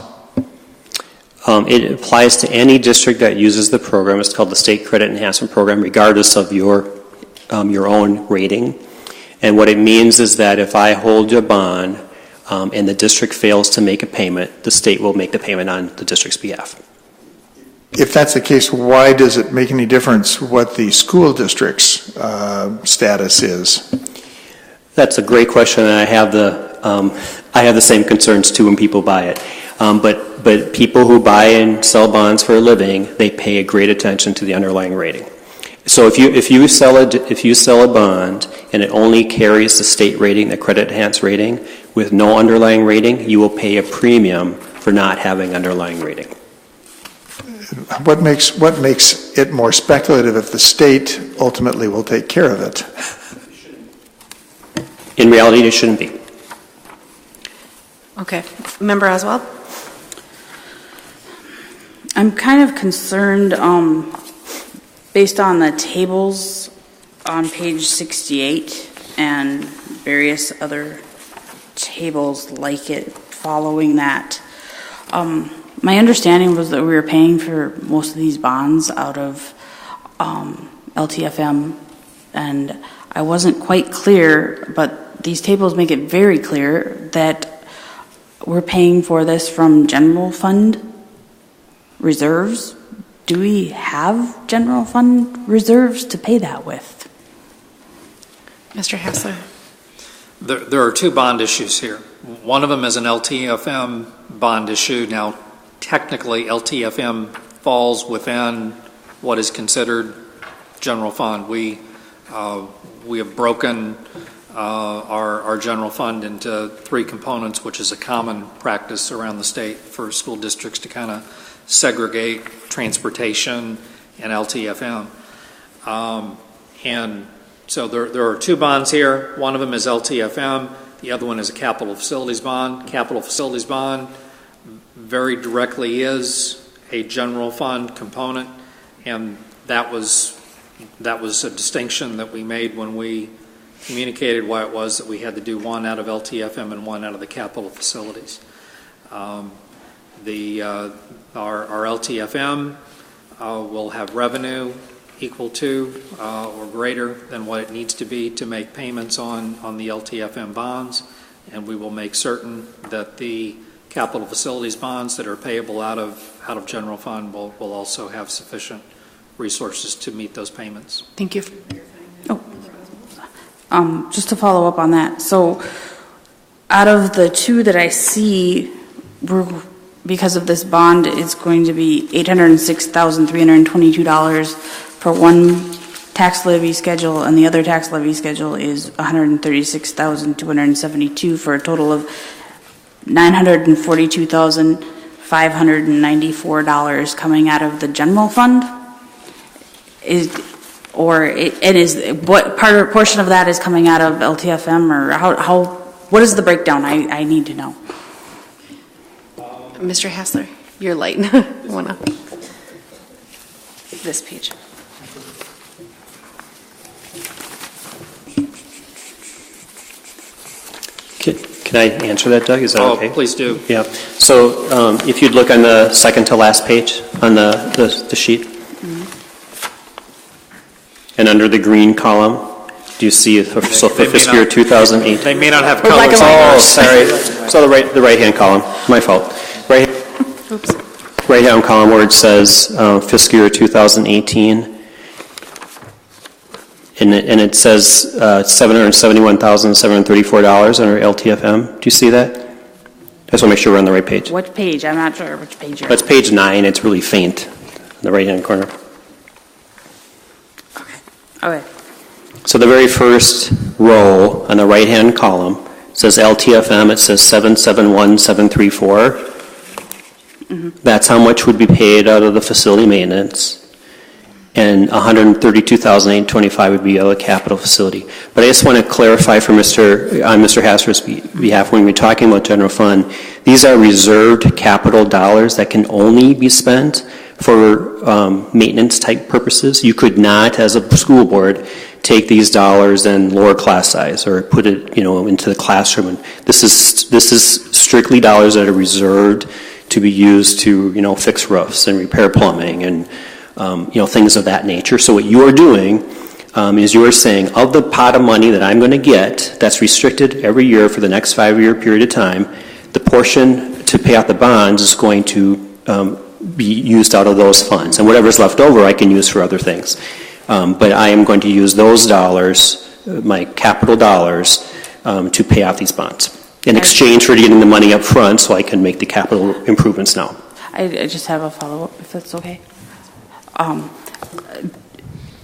It applies to any district that uses the program. It's called the State Credit Enhancement Program, regardless of your own rating. And what it means is that if I hold a bond and the district fails to make a payment, the state will make the payment on the district's behalf. If that's the case, why does it make any difference what the school district's status is? That's a great question, and I have the same concerns too when people buy it. But people who buy and sell bonds for a living, they pay a great attention to the underlying rating. So if you sell a bond and it only carries the state rating, the credit enhanced rating, with no underlying rating, you will pay a premium for not having underlying rating. What makes it more speculative if the state ultimately will take care of it? In reality, it shouldn't be. Okay. Member Oswald? I'm kind of concerned, based on the tables on page 68 and various other tables like it following that. My understanding was that we were paying for most of these bonds out of LTFM, and I wasn't quite clear, but these tables make it very clear that we're paying for this from general fund reserves. Do we have general fund reserves to pay that with? Mr. Hassler? There are two bond issues here. One of them is an LTFM bond issue. Now, technically, LTFM falls within what is considered general fund. We have broken our general fund into three components, which is a common practice around the state for school districts to kind of segregate transportation and LTFM. And so there are two bonds here. One of them is LTFM. The other one is a capital facilities bond. Capital facilities bond very directly is a general fund component, and that was a distinction that we made when we communicated why it was that we had to do one out of LTFM and one out of the capital facilities. Our LTFM will have revenue equal to or greater than what it needs to be to make payments on the LTFM bonds, and we will make certain that the capital facilities bonds that are payable out of general fund will also have sufficient resources to meet those payments. Thank you. Just to follow up on that, so out of the two that I see, because of this bond, it's going to be $806,322 for one tax levy schedule, and the other tax levy schedule is $136,272 for a total of $942,594 coming out of the general fund. What portion of that is coming out of LTFM, or what is the breakdown? I need to know. Mr. Hassler, you're light. This page. Can I answer that, Doug? Is that okay? Please do. Yeah. So if you'd look on the second to last page on the sheet. Mm-hmm. And under the green column, do you see, for fiscal year 2008? They may not have colors. Oh, sorry. So the right-hand column. My fault. Right-hand column where it says fiscal year 2018. And it says $771,734 under LTFM. Do you see that? I just want to make sure we're on the right page. What page? I'm not sure which page you're on. That's page 9. It's really faint in the right-hand corner. Okay. So the very first row on the right-hand column says LTFM. It says 771,734. Mm-hmm. That's how much would be paid out of the facility maintenance. And $132,825 would be out of the capital facility. But I just want to clarify for Mr. Hassler's behalf, when we're talking about general fund, these are reserved capital dollars that can only be spent for maintenance type purposes. You could not, as a school board, take these dollars and lower class size or put it, into the classroom. And this is strictly dollars that are reserved to be used to, fix roofs and repair plumbing and things of that nature. So what you are doing is you are saying, of the pot of money that I'm going to get that's restricted every year for the next 5-year period of time, the portion to pay out the bonds is going to be used out of those funds. And whatever's left over I can use for other things. But I am going to use those dollars, my capital dollars, to pay off these bonds in exchange for getting the money up front so I can make the capital improvements now. I just have a follow-up, if that's okay.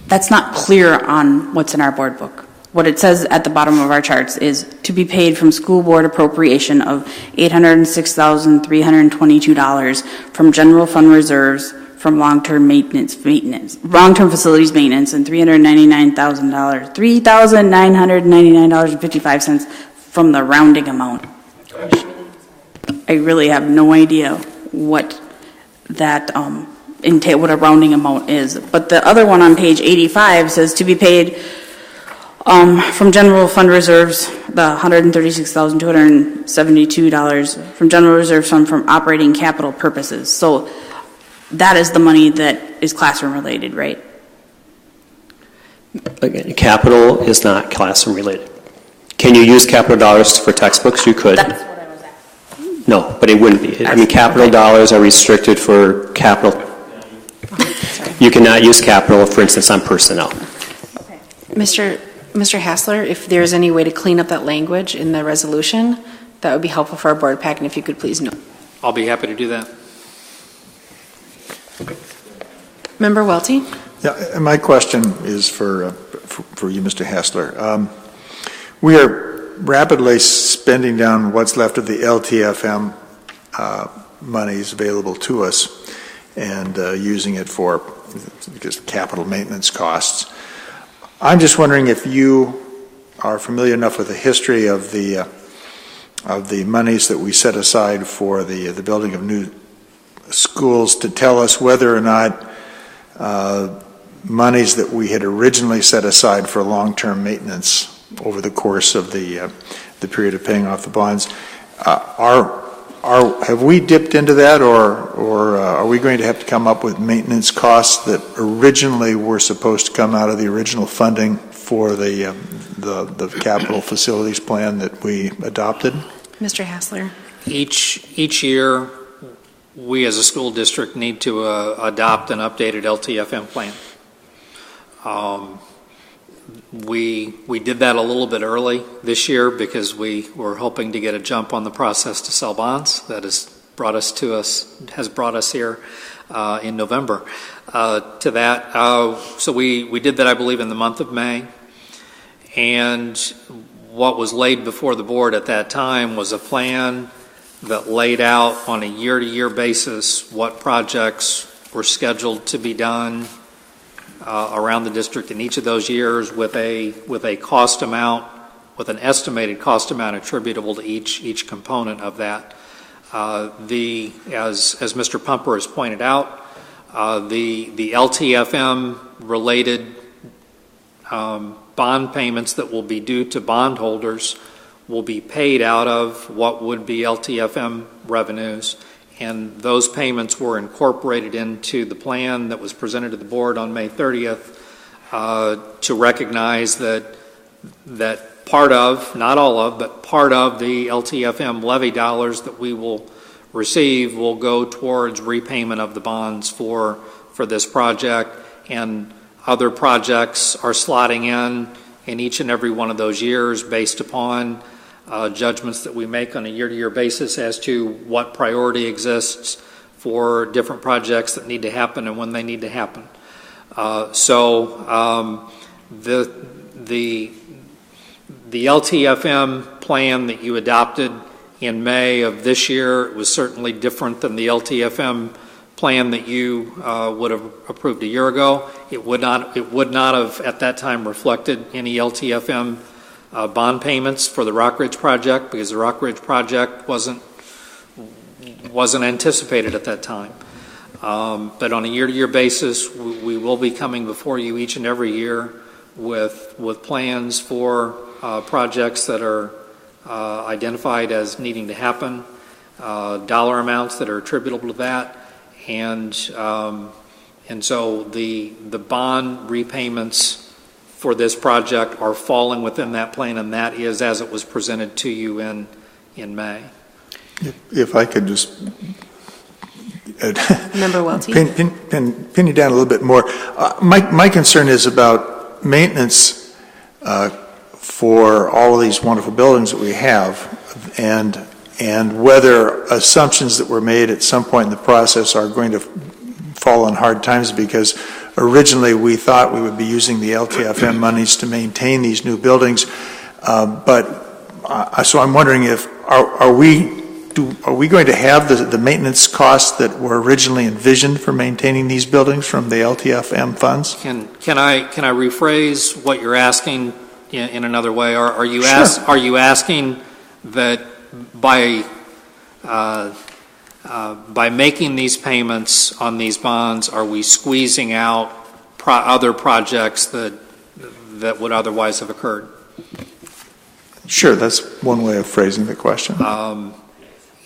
That's not clear on what's in our board book. what it says at the bottom of our charts is to be paid from school board appropriation of $806,322 from general fund reserves from long-term long-term facilities maintenance, and $3,999.55 from the rounding amount. I really have no idea what that entail, what a rounding amount is. But the other one on page 85 says to be paid from general fund reserves, the $136,272 from general reserves from operating capital purposes. So that is the money that is classroom related, right? Again, capital is not classroom related. Can you use capital dollars for textbooks? You could. That's what I was asking. No, but it wouldn't be. I mean, capital dollars are restricted for capital. You cannot use capital, for instance, on personnel. Okay. Mr. Hassler, if there's any way to clean up that language in the resolution, that would be helpful for our board pack, and if you could please note. I'll be happy to do that. Member Welty? Yeah, and my question is for you, Mr. Hassler. We are rapidly spending down what's left of the LTFM monies available to us and using it for just capital maintenance costs. I'm just wondering if you are familiar enough with the history of the monies that we set aside for the building of new schools to tell us whether or not monies that we had originally set aside for long-term maintenance over the course of the period of paying off the bonds, have we dipped into that, or are we going to have to come up with maintenance costs that originally were supposed to come out of the original funding for the capital facilities plan that we adopted? Mr. Hassler? Each year, we as a school district need to adopt an updated LTFM plan. We did that a little bit early this year because we were hoping to get a jump on the process to sell bonds. That has brought us here in November to that. So we did that, I believe, in the month of May. And what was laid before the board at that time was a plan that laid out on a year-to-year basis what projects were scheduled to be done around the district in each of those years with a cost amount, with an estimated cost amount attributable to each component of that. As Mr. Pumper has pointed out, the LTFM related bond payments that will be due to bondholders will be paid out of what would be LTFM revenues, and those payments were incorporated into the plan that was presented to the board on May 30th to recognize that part of, not all of, but part of the LTFM levy dollars that we will receive will go towards repayment of the bonds for this project, and other projects are slotting in each and every one of those years based upon judgments that we make on a year-to-year basis as to what priority exists for different projects that need to happen and when they need to happen. The LTFM plan that you adopted in May of this year was certainly different than the LTFM plan that you would have approved a year ago. It would not have at that time reflected any LTFM bond payments for the Rock Ridge project because the Rock Ridge project wasn't anticipated at that time. But on a year-to-year basis, we will be coming before you each and every year with plans for projects that are identified as needing to happen, dollar amounts that are attributable to that, and so the bond repayments for this project are falling within that plan, and that is as it was presented to you in May. If I could just Member Welty? pin you down a little bit more. My concern is about maintenance for all of these wonderful buildings that we have, and whether assumptions that were made at some point in the process are going to fall on hard times, because originally we thought we would be using the LTFM monies to maintain these new buildings. So I'm wondering if, are we going to have the maintenance costs that were originally envisioned for maintaining these buildings from the LTFM funds? Can I rephrase what you're asking in another way? Are you Sure. Are you asking that by making these payments on these bonds, are we squeezing out other projects that would otherwise have occurred? Sure, that's one way of phrasing the question.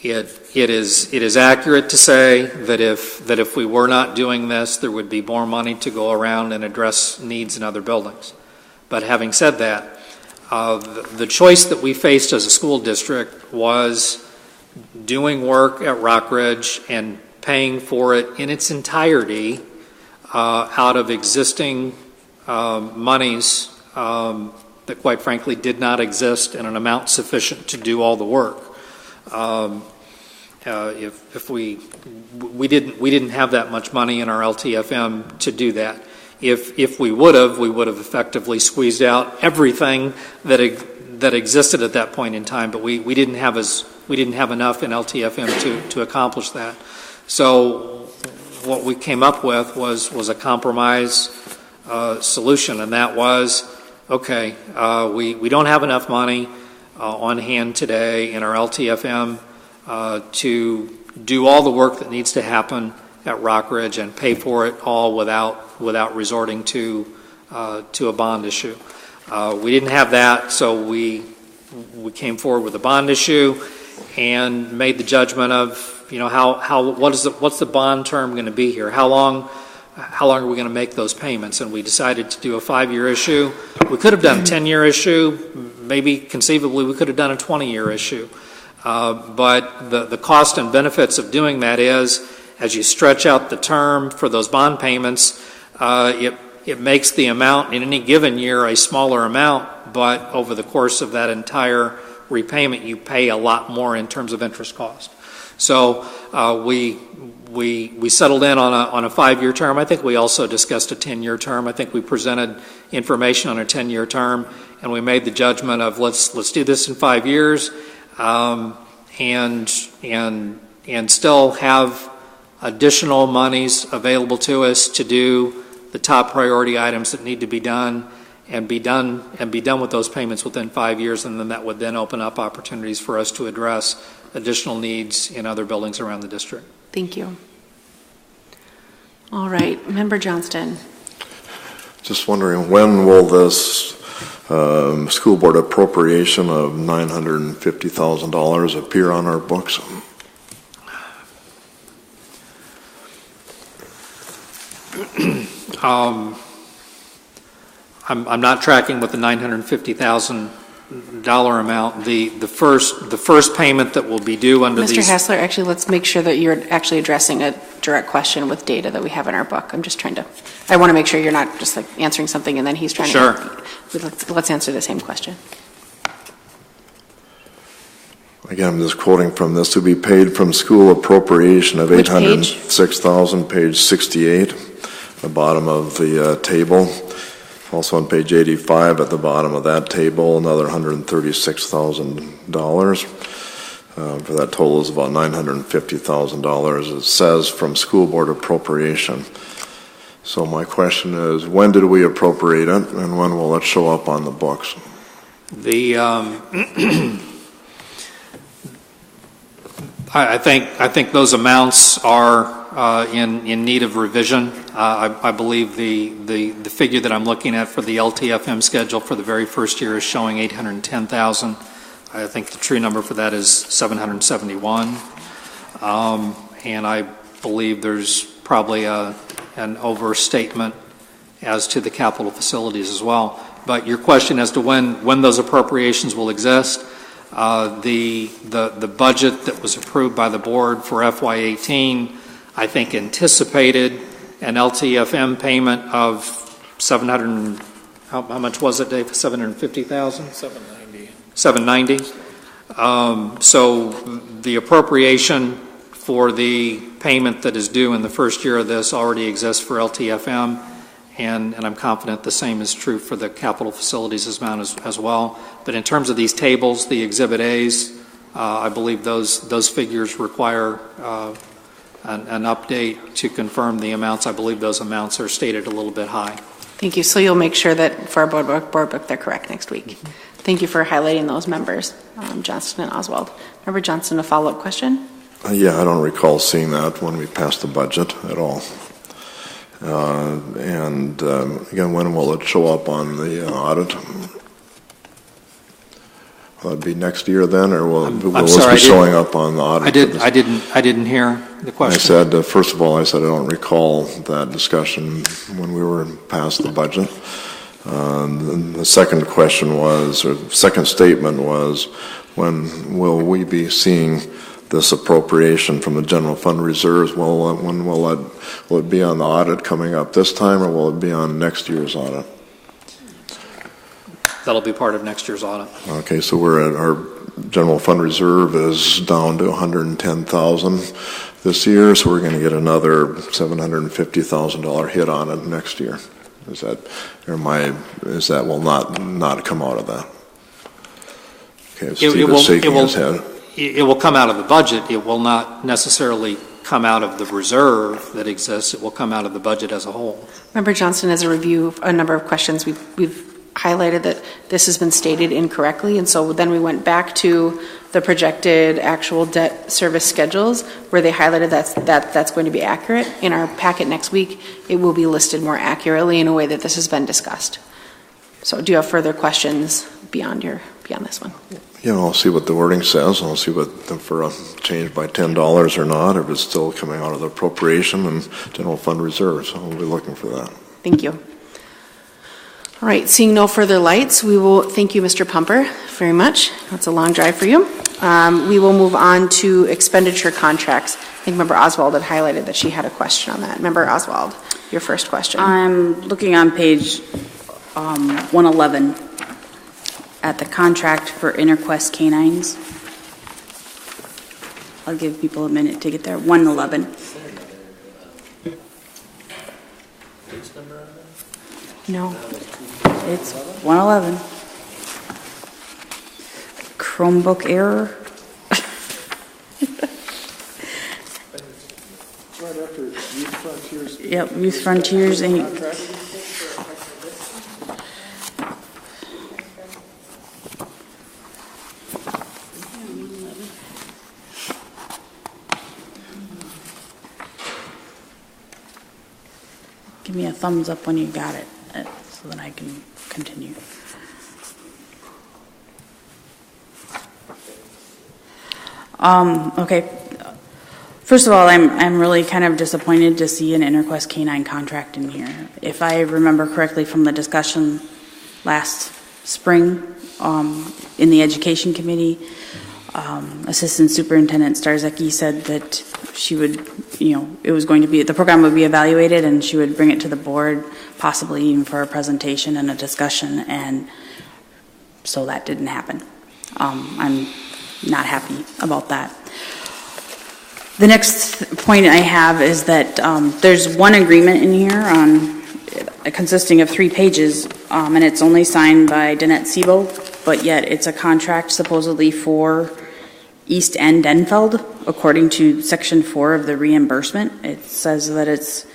It is accurate to say that if we were not doing this, there would be more money to go around and address needs in other buildings. But having said that, the choice that we faced as a school district was doing work at Rockridge and paying for it in its entirety out of existing monies that quite frankly did not exist in an amount sufficient to do all the work. If we didn't have that much money in our LTFM to do that. If we would have effectively squeezed out everything that existed at that point in time, but we didn't have enough in LTFM to accomplish that. So what we came up with was a compromise solution, and that was, okay, we don't have enough money on hand today in our LTFM to do all the work that needs to happen at Rockridge and pay for it all without resorting to a bond issue. We didn't have that, so we came forward with a bond issue and made the judgment of, what's the bond term going to be here? How long are we going to make those payments? And we decided to do a 5-year issue. We could have done a 10-year issue. Maybe conceivably we could have done a 20-year issue. But the cost and benefits of doing that is, as you stretch out the term for those bond payments, it makes the amount in any given year a smaller amount, but over the course of that entire repayment, you pay a lot more in terms of interest cost. So we settled in on a 5-year term. I think we also discussed a 10-year term. I think we presented information on a 10-year term, and we made the judgment of let's do this in 5 years, and still have additional monies available to us to do the top priority items that need to be done, and be done with those payments within 5 years, and then that would then open up opportunities for us to address additional needs in other buildings around the district. Thank you. All right, Member Johnston. Just wondering, when will this school board appropriation of $950,000 appear on our books? I'm not tracking with the $950,000 amount. The first payment that will be due under Mr. these. Hassler, actually, let's make sure that you're actually addressing a direct question with data that we have in our book. I'm just trying to, I want to make sure you're not just like answering something and then he's trying Sure. to. Let's answer the same question. Again, I'm just quoting from this: to be paid from school appropriation of Which page? $806,000, page 68, the bottom of the table. Also on page 85 at the bottom of that table, another $136,000. For that total is about $950,000. It says from school board appropriation. So my question is, when did we appropriate it, and when will it show up on the books? I think those amounts are in need of revision. I believe the figure that I'm looking at for the LTFM schedule for the very first year is showing $810,000. I think the true number for that is $771, and I believe there's probably an overstatement as to the capital facilities as well. But your question as to when those appropriations will exist. The budget that was approved by the board for FY18, I think, anticipated an LTFM payment of how much was it, Dave? $750,000? $790. So the appropriation for the payment that is due in the first year of this already exists for LTFM, and I'm confident the same is true for the capital facilities amount as well. But in terms of these tables, the Exhibit A's, I believe those figures require an update to confirm the amounts. I believe those amounts are stated a little bit high. Thank you. So you'll make sure that for our board book they're correct next week. Thank you for highlighting those members, Johnston and Oswald. Member Johnston, a follow-up question? Yeah, I don't recall seeing that when we passed the budget at all. Again, when will it show up on the audit? Will it be next year then, or will it be showing up on the audit? I didn't hear the question. I said, first of all, I don't recall that discussion when we were past the budget. The second question was, or second statement was, when will we be seeing this appropriation from the general fund reserves? When will it be on the audit coming up this time, or will it be on next year's audit? That'll be part of next year's audit. Okay, so our general fund reserve is down to $110,000 this year, so we're going to get another $750,000 hit on it next year. Is that will not come out of that? Okay, Steve is shaking his head. It will come out of the budget. It will not necessarily come out of the reserve that exists. It will come out of the budget as a whole. Member Johnston, as a review of a number of questions, we've highlighted that this has been stated incorrectly, and so then we went back to the projected actual debt service schedules where they highlighted that's going to be accurate. In our packet next week, it will be listed more accurately in a way that this has been discussed. So do you have further questions beyond this one? Yeah, I'll see what the wording says. I'll see what for a change by $10 or not, if it's still coming out of the appropriation and general fund reserves. I'll be looking for that. Thank you. All right, seeing no further lights, we will thank you, Mr. Pumper, very much. That's a long drive for you. We will move on to expenditure contracts. I think Member Oswald had highlighted that she had a question on that. Member Oswald, your first question. I'm looking on page 111 at the contract for InterQuest canines. I'll give people a minute to get there. 111. No. It's 111. Chromebook error. Right after Youth Frontiers. Yep, Youth Frontiers Inc. Give me a thumbs up when you got it, so that I can continue. Okay. First of all, I'm really kind of disappointed to see an InterQuest canine contract in here. If I remember correctly from the discussion last spring in the Education Committee, Assistant Superintendent Starzecki said that she would, it was going to be, the program would be evaluated and she would bring it to the board, possibly even for a presentation and a discussion, and so that didn't happen. I'm not happy about that. The next point I have is that there's one agreement in here consisting of 3 pages, and it's only signed by Danette Sibo, but yet it's a contract supposedly for East and Denfeld, according to Section 4 of the reimbursement. It says that it's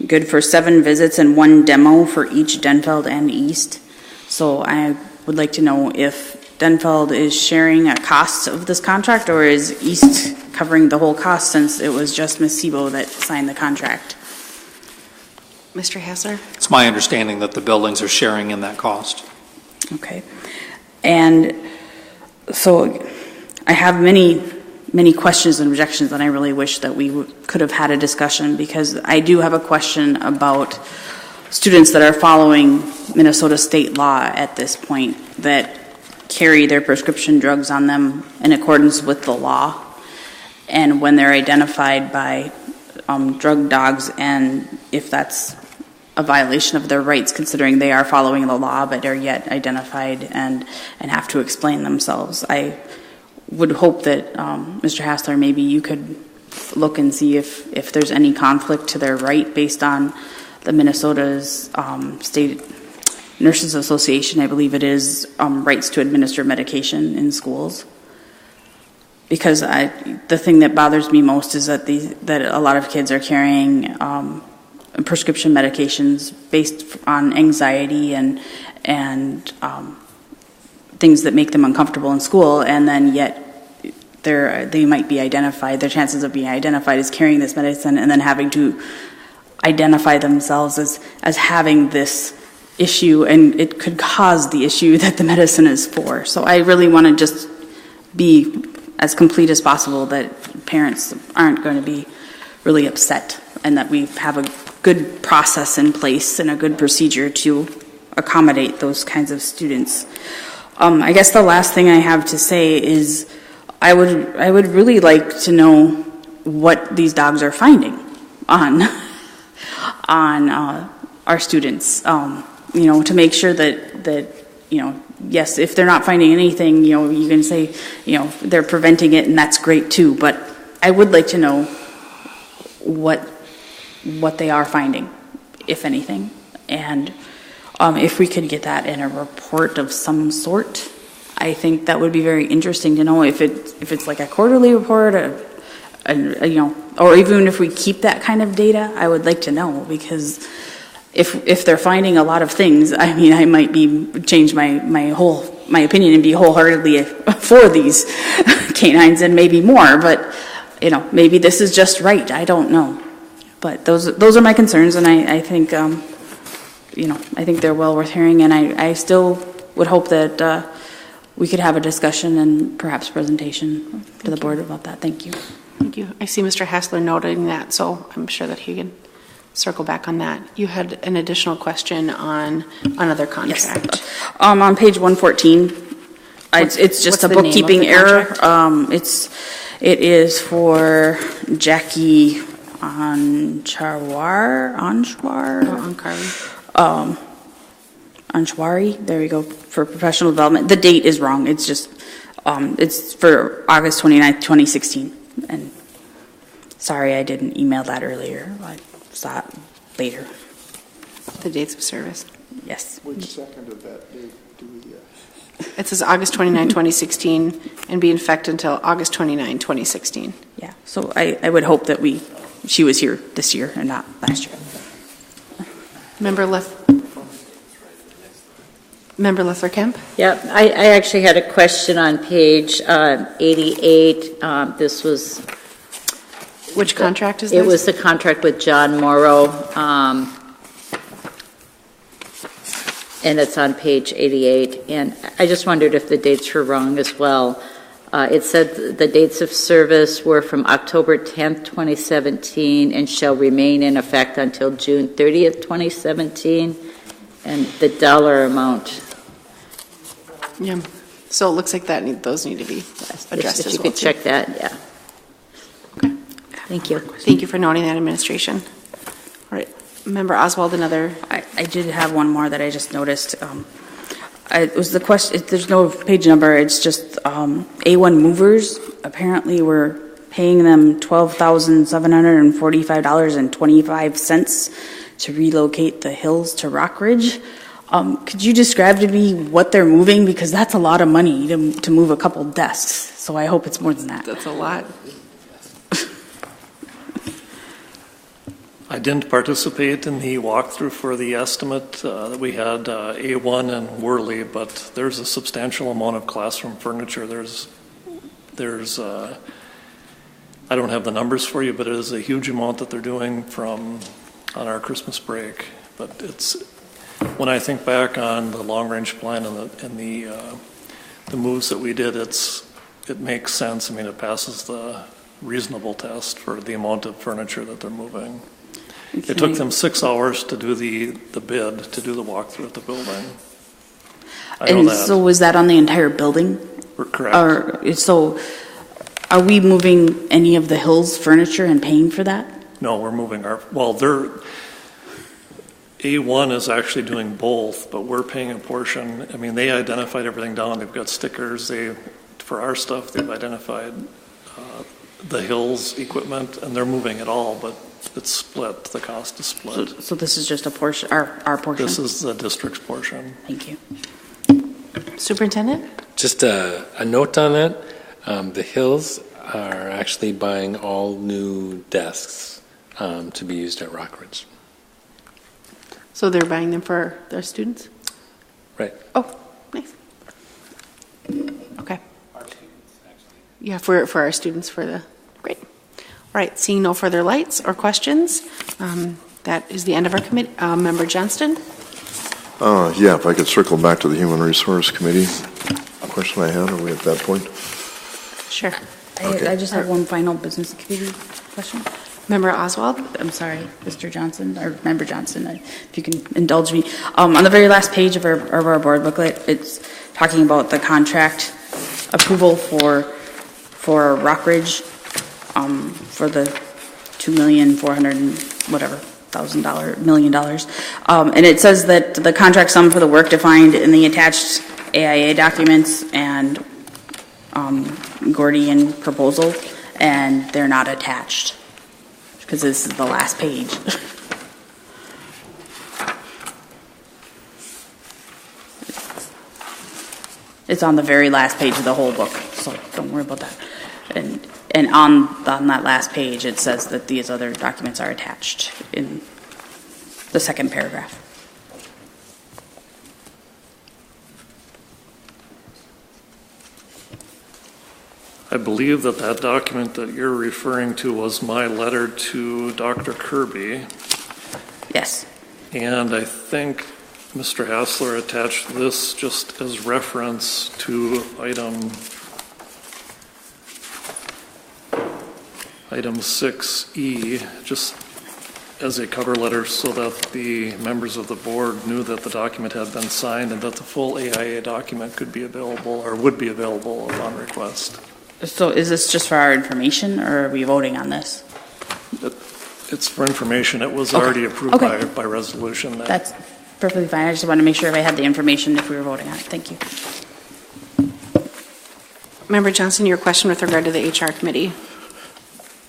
good for 7 visits and 1 demo for each Denfeld and East. So I would like to know if Denfeld is sharing a cost of this contract, or is East covering the whole cost, since it was just Ms. Sibo that signed the contract? Mr. Hassler? It's my understanding that the buildings are sharing in that cost. Okay. And so I have many questions and objections, and I really wish that we could have had a discussion, because I do have a question about students that are following Minnesota state law at this point that carry their prescription drugs on them in accordance with the law, and when they're identified by drug dogs, and if that's a violation of their rights, considering they are following the law but are yet identified and have to explain themselves. I would hope that Mr. Hassler, maybe you could look and see if there's any conflict to their right based on the Minnesota's State Nurses Association, I believe it is, rights to administer medication in schools. Because the thing that bothers me most is that a lot of kids are carrying prescription medications based on anxiety and things that make them uncomfortable in school, and then yet they might be identified, their chances of being identified as carrying this medicine, and then having to identify themselves as having this issue, and it could cause the issue that the medicine is for. So I really want to just be as complete as possible, that parents aren't going to be really upset, and that we have a good process in place and a good procedure to accommodate those kinds of students. I guess the last thing I have to say is I would really like to know what these dogs are finding on our students, to make sure that yes, if they're not finding anything, you can say, they're preventing it, and that's great too, but I would like to know what they are finding, if anything, and if we could get that in a report of some sort, I think that would be very interesting to know. If it's like a quarterly report, or even if we keep that kind of data, I would like to know, because if they're finding a lot of things, I mean, I might change my opinion and be wholeheartedly for these canines and maybe more, but maybe this is just right. I don't know, but those are my concerns, and I think I think they're well worth hearing, and I still would hope that we could have a discussion and perhaps presentation to the board about that. Thank you. Thank you. I see Mr. Hassler noting that, so I'm sure that he can circle back on that. You had an additional question on another contract. Yes. On page 114, it's just a bookkeeping error. It is for Jackie Anshwari, there we go, for professional development. The date is wrong. It's just, it's for August 29th, 2016. And sorry, I didn't email that earlier. I saw it later. The dates of service? Yes. Which second of that date do we It says August 29, 2016, and be in effect until August 29, 2016. Yeah, so I would hope that she was here this year and not last year. Member Leffler-Kemp? Yeah, I actually had a question on page 88. This was... Which contract is this? It was the contract with John Morrow, and it's on page 88. And I just wondered if the dates were wrong as well. It said the dates of service were from October 10th, 2017, and shall remain in effect until June 30th, 2017, and the dollar amount. Yeah. So it looks like those need to be addressed If as you well. could check that, yeah. Okay. Thank you. Thank you for noting that, administration. All right. Member Oswald, another. I did have one more that I just noticed. It was the question, there's no page number, it's just A1 movers. Apparently we're paying them $12,745.25 to relocate the hills to Rockridge. Could you describe to me what they're moving? Because that's a lot of money to move a couple desks. So I hope it's more than that. That's a lot. I didn't participate in the walkthrough for the estimate that we had A1 and Worley, but there's a substantial amount of classroom furniture. There's I don't have the numbers for you, but it is a huge amount that they're doing on our Christmas break. But when I think back on the long-range plan and the moves that we did, it makes sense. I mean, it passes the reasonable test for the amount of furniture that they're moving. Okay. It took them 6 hours to do the bid, to do the walkthrough at the building. So was that on the entire building? Correct. So are we moving any of the Hills furniture and paying for that? No, we're moving A1 is actually doing both, but we're paying a portion. I mean, they identified everything down. They've got stickers. For our stuff, they've identified the Hills equipment, and they're moving it all, but it's split, the cost is split. So this is just a portion, our portion? This is the district's portion. Thank you. Superintendent? Just a note on that. The Hills are actually buying all new desks to be used at Rockridge. So they're buying them for their students? Right. Oh, nice. Okay. Yeah, for our students, great. All right, seeing no further lights or questions, that is the end of our committee. Member Johnston? Yeah, if I could circle back to the Human Resource Committee question I had, are we at that point? Sure. Okay. I just have one final business committee question. Member Oswald? I'm sorry, Mr. Johnson, or Member Johnson, if you can indulge me. On the very last page of our board booklet, it's talking about the contract approval for Rockridge for the $2,400,000 million. And it says that the contract sum for the work defined in the attached AIA documents and Gordian proposal, and they're not attached because this is the last page. It's on the very last page of the whole book, so don't worry about that. And on that last page, it says that these other documents are attached in the second paragraph. I believe that document that you're referring to was my letter to Dr. Kirby. Yes. And I think Mr. Hassler attached this just as reference to item 6E, just as a cover letter so that the members of the board knew that the document had been signed and that the full AIA document could be available or would be available upon request. So is this just for our information, or are we voting on this? It's for information. It was Okay. already approved Okay. by resolution. That's perfectly fine. I just wanted to make sure if I had the information if we were voting on it. Thank you. Member Johnson, your question with regard to the HR committee.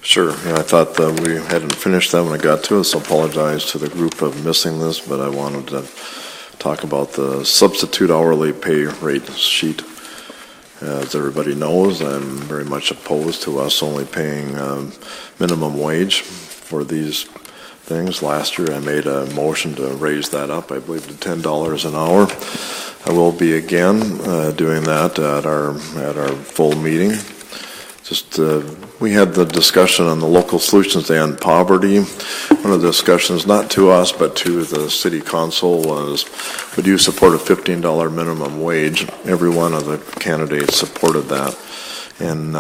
Sure. Yeah, I thought that we hadn't finished that when I got to it, so apologize to the group of missing this, but I wanted to talk about the substitute hourly pay rate sheet. As everybody knows, I'm very much opposed to us only paying minimum wage for these things. Last year I made a motion to raise that up, I believe, to $10 an hour. I will be again doing that at our full meeting. Just we had the discussion on the local solutions to end poverty. One of the discussions, not to us but to the city council, was would you support a $15 minimum wage? Every one of the candidates supported that, and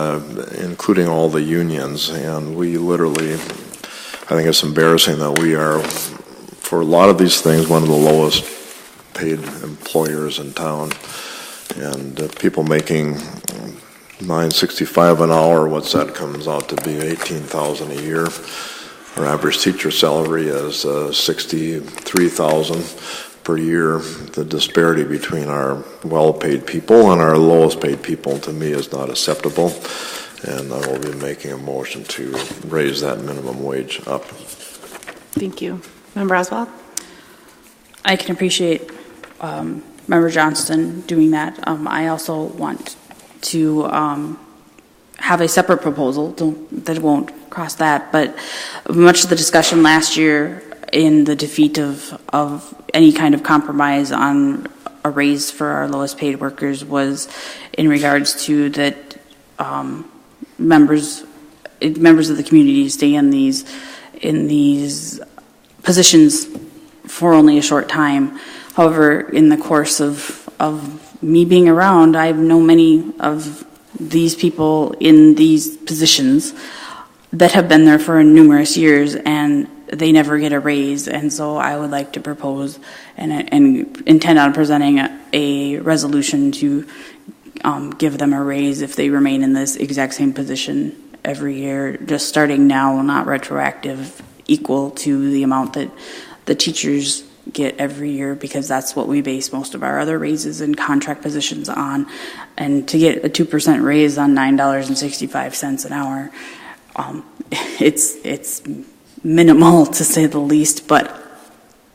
including all the unions. And we literally, I think it's embarrassing that we are, for a lot of these things, one of the lowest paid employers in town. And people making $9.65 an hour, what's that comes out to be? $18,000 a year. Our average teacher salary is $63,000 per year. The disparity between our well-paid people and our lowest-paid people, to me, is not acceptable. And I will be making a motion to raise that minimum wage up. Thank you. Member Oswald? I can appreciate Member Johnston doing that. I also want to have a separate proposal that won't cross that, but much of the discussion last year in the defeat of any kind of compromise on a raise for our lowest paid workers was in regards to that members of the community stay in these positions for only a short time. However, in the course of me being around, I know many of these people in these positions that have been there for numerous years, and they never get a raise. And so I would like to propose and intend on presenting a resolution to give them a raise if they remain in this exact same position every year, just starting now, not retroactive, equal to the amount that the teachers get every year, because that's what we base most of our other raises and contract positions on. And to get a 2% raise on $9.65 an hour, It's minimal, to say the least, but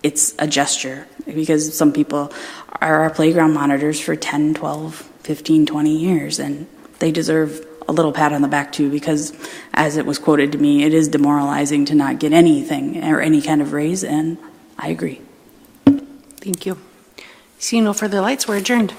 it's a gesture, because some people are our playground monitors for 10, 12, 15, 20 years, and they deserve a little pat on the back too, because as it was quoted to me, it is demoralizing to not get anything or any kind of raise, and I agree. Thank you. See no further lights, we're adjourned.